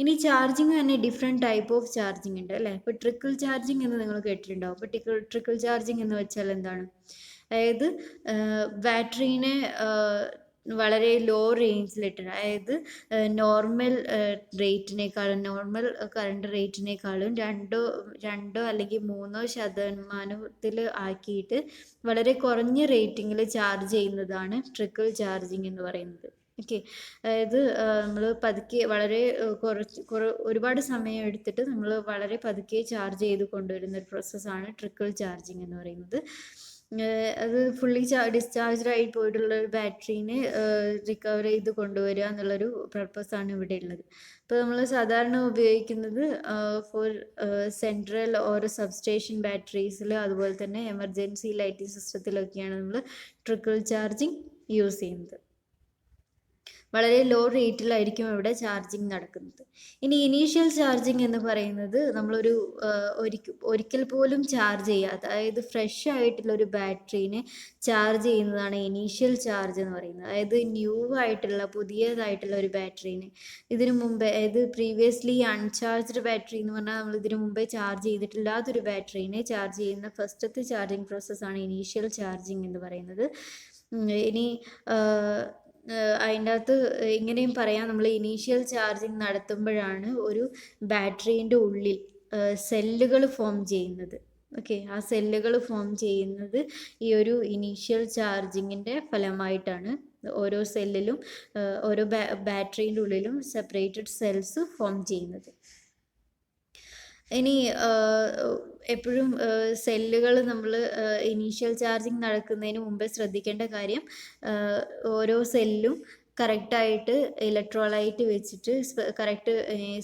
ഇനി ചാർജിങ് തന്നെ ഡിഫറെൻറ്റ് ടൈപ്പ് ഓഫ് ചാർജിങ് ഉണ്ട് അല്ലേ. ഇപ്പോൾ ട്രിക്കിൾ ചാർജിങ് എന്ന് നിങ്ങൾ കേട്ടിട്ടുണ്ടാവും. അപ്പോൾ ട്രിക്കിൾ ചാർജിങ് എന്ന് വെച്ചാൽ എന്താണ്? അതായത് ബാറ്ററീനെ വളരെ ലോ റേഞ്ചിലിട്ട്, അതായത് നോർമൽ നോർമൽ കറണ്ട് റേറ്റിനേക്കാളും രണ്ടോ അല്ലെങ്കിൽ 3% ആക്കിയിട്ട് വളരെ കുറഞ്ഞ റേറ്റിങ്ങിൽ ചാർജ് ചെയ്യുന്നതാണ് ട്രിക്കിൾ ചാർജിങ് എന്ന് പറയുന്നത്. ഓക്കെ. അതായത് നമ്മൾ പതുക്കെ വളരെ ഒരുപാട് സമയം എടുത്തിട്ട് നമ്മൾ വളരെ പതുക്കെ ചാർജ് ചെയ്ത് കൊണ്ടുവരുന്ന ഒരു പ്രോസസ്സാണ് ട്രിക്കിൾ ചാർജിങ് എന്ന് പറയുന്നത്. അത് ഫുള്ളി ഡിസ്ചാർജ്ഡ് ആയി പോയിട്ടുള്ള ഒരു ബാറ്ററീനെ റിക്കവർ ചെയ്ത് കൊണ്ടുവരിക എന്നുള്ളൊരു പർപ്പസാണ് ഇവിടെ ഉള്ളത്. ഇപ്പോൾ നമ്മൾ സാധാരണ ഉപയോഗിക്കുന്നത് ഫോർ സെൻട്രൽ ഓർ സബ്സ്റ്റേഷൻ ബാറ്ററീസിൽ, അതുപോലെ തന്നെ എമർജൻസി ലൈറ്റിംഗ് സിസ്റ്റത്തിലൊക്കെയാണ് നമ്മൾ ട്രിക്കിൾ ചാർജിങ് യൂസ് ചെയ്യുന്നത്. വളരെ ലോ റേറ്റിലായിരിക്കും ഇവിടെ ചാർജിങ് നടക്കുന്നത്. ഇനി ഇനീഷ്യൽ ചാർജിങ് എന്ന് പറയുന്നത്, നമ്മളൊരു ഒരിക്കൽ പോലും ചാർജ് ചെയ്യാത്ത, അതായത് ഫ്രഷ് ആയിട്ടുള്ള ഒരു ബാറ്ററീനെ ചാർജ് ചെയ്യുന്നതാണ് ഇനീഷ്യൽ ചാർജ് എന്ന് പറയുന്നത്. അതായത് ന്യൂ ആയിട്ടുള്ള പുതിയതായിട്ടുള്ള ഒരു ബാറ്ററീനെ, ഇതിനു മുമ്പേ, അതായത് പ്രീവിയസ്ലി അൺചാർജ്ഡ് ബാറ്ററി എന്ന് പറഞ്ഞാൽ നമ്മൾ ഇതിനു മുമ്പേ ചാർജ് ചെയ്തിട്ടില്ലാത്തൊരു ബാറ്ററീനെ ചാർജ് ചെയ്യുന്ന ഫസ്റ്റത്തെ ചാർജിങ് പ്രോസസ്സാണ് ഇനീഷ്യൽ ചാർജിങ് എന്ന് പറയുന്നത്. ഇനി അതിൻ്റെ അകത്ത് ഇങ്ങനെയും പറയാം, നമ്മൾ ഇനീഷ്യൽ ചാർജിങ് നടത്തുമ്പോഴാണ് ഒരു ബാറ്ററീൻ്റെ ഉള്ളിൽ സെല്ലുകൾ ഫോം ചെയ്യുന്നത്. ഓക്കെ. ആ സെല്ലുകൾ ഫോം ചെയ്യുന്നത് ഈ ഒരു ഇനീഷ്യൽ ചാർജിങ്ങിൻ്റെ ഫലമായിട്ടാണ്. ഓരോ സെല്ലിലും ഓരോ ബാറ്ററീൻ്റെ ഉള്ളിലും സെപ്പറേറ്റഡ് സെൽസ് ഫോം ചെയ്യുന്നത്. ഇനി എപ്പോഴും സെല്ലുകൾ നമ്മൾ ഇനീഷ്യൽ ചാർജിങ് നടക്കുന്നതിന് മുമ്പേ ശ്രദ്ധിക്കേണ്ട കാര്യം, ഓരോ സെല്ലും കറക്റ്റായിട്ട് ഇലക്ട്രോലൈറ്റ് വെച്ചിട്ട് കറക്റ്റ്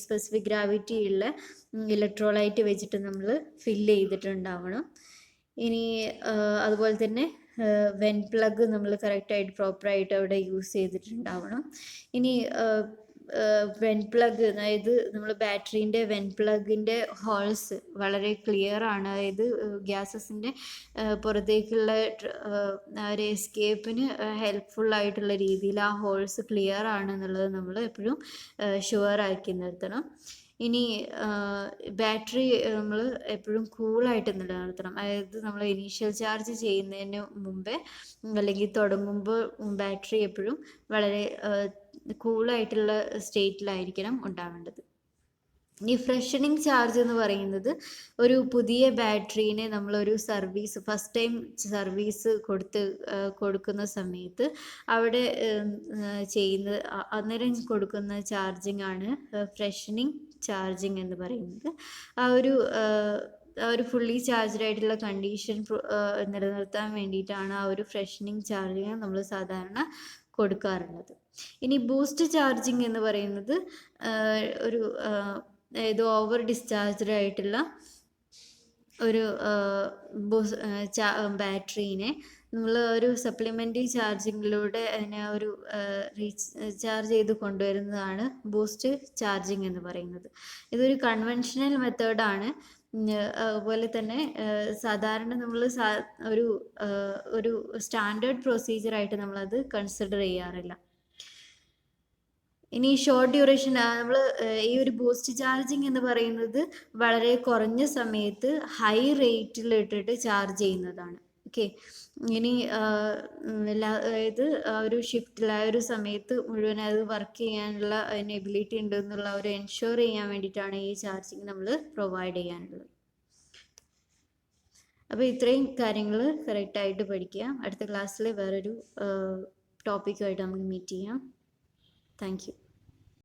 സ്പെസിഫിക് ഗ്രാവിറ്റി ഉള്ള ഇലക്ട്രോലൈറ്റ് വെച്ചിട്ട് നമ്മൾ ഫില്ല് ചെയ്തിട്ടുണ്ടാവണം. ഇനി അതുപോലെ തന്നെ വെൻ പ്ലഗ് നമ്മൾ കറക്റ്റായിട്ട് പ്രോപ്പറായിട്ട് അവിടെ യൂസ് ചെയ്തിട്ടുണ്ടാവണം. ഇനി വെൻ പ്ലഗ്, അതായത് നമ്മൾ ബാറ്ററീൻ്റെ വെൻ പ്ലഗിൻ്റെ ഹോൾസ് വളരെ ക്ലിയർ ആണ്. അതായത് ഗ്യാസസിൻ്റെ പുറത്തേക്കുള്ള ഒരു എസ്കേപ്പിന് ഹെൽപ്ഫുൾ ആയിട്ടുള്ള രീതിയിൽ ആ ഹോൾസ് ക്ലിയർ ആണ് എന്നുള്ളത് നമ്മൾ എപ്പോഴും ഷുവർ ആക്കി നിർത്തണം. ഇനി ബാറ്ററി നമ്മൾ എപ്പോഴും കൂളായിട്ട് നിലനിർത്തണം. അതായത് നമ്മൾ ഇനീഷ്യൽ ചാർജ് ചെയ്യുന്നതിന് മുമ്പേ അല്ലെങ്കിൽ തുടങ്ങുമ്പോൾ ബാറ്ററി എപ്പോഴും വളരെ കൂളായിട്ടുള്ള സ്റ്റേറ്റിലായിരിക്കണം ഉണ്ടാവേണ്ടത്. ഈ ഫ്രഷനിങ് ചാർജ് എന്ന് പറയുന്നത് ഒരു പുതിയ ബാറ്ററീനെ നമ്മളൊരു സർവീസ് ഫസ്റ്റ് ടൈം സർവീസ് കൊടുക്കുന്ന സമയത്ത് അവിടെ ചെയ്യുന്ന അന്നേരം കൊടുക്കുന്ന ചാർജിങ് ആണ് ഫ്രഷനിങ് ചാർജിങ് എന്ന് പറയുന്നത്. ആ ഒരു ഫുള്ളി ചാർജ്ഡ് ആയിട്ടുള്ള കണ്ടീഷൻ നിലനിർത്താൻ വേണ്ടിയിട്ടാണ് ആ ഒരു ഫ്രഷനിങ് ചാർജിങ് നമ്മൾ സാധാരണ കൊടുക്കാറുള്ളത്. ഇനി ബൂസ്റ്റ് ചാർജിങ് എന്ന് പറയുന്നത് ഒരു ഇത് ഓവർ ഡിസ്ചാർജ്ഡ് ആയിട്ടുള്ള ഒരു ബാറ്ററീനെ നമ്മൾ ഒരു സപ്ലിമെൻ്ററി ചാർജിങ്ങിലൂടെ അതിനെ ഒരു റീചാർജ് ചെയ്ത് കൊണ്ടുവരുന്നതാണ് ബൂസ്റ്റ് ചാർജിങ് എന്ന് പറയുന്നത്. ഇതൊരു കൺവെൻഷണൽ മെത്തേഡാണ്. അതുപോലെ തന്നെ സാധാരണ നമ്മൾ ഒരു സ്റ്റാൻഡേർഡ് പ്രൊസീജിയറായിട്ട് നമ്മളത് കൺസിഡർ ചെയ്യാറില്ല. ഇനി ഷോർട്ട് ഡ്യൂറേഷൻ, നമ്മൾ ഈ ഒരു ബൂസ്റ്റ് ചാർജിങ് എന്ന് പറയുന്നത് വളരെ കുറഞ്ഞ സമയത്ത് ഹൈ റേറ്റിൽ ഇട്ടിട്ട് ചാർജ് ചെയ്യുന്നതാണ്. ഓക്കെ, ഇനി അതായത് ഒരു ഷിഫ്റ്റിൽ ആ ഒരു സമയത്ത് മുഴുവൻ അത് വർക്ക് ചെയ്യാനുള്ള അതിന് എബിലിറ്റി ഉണ്ട് എന്നുള്ള ഒരു എൻഷുർ ചെയ്യാൻ വേണ്ടിയിട്ടാണ് ഈ ചാർജിങ് നമ്മൾ പ്രൊവൈഡ് ചെയ്യാനുള്ളത്. അപ്പോൾ ഇത്രയും കാര്യങ്ങൾ കറക്റ്റായിട്ട് പഠിക്കുക. അടുത്ത ക്ലാസ്സിൽ വേറൊരു ടോപ്പിക്കുമായിട്ട് നമുക്ക് മീറ്റ് ചെയ്യാം. Thank you.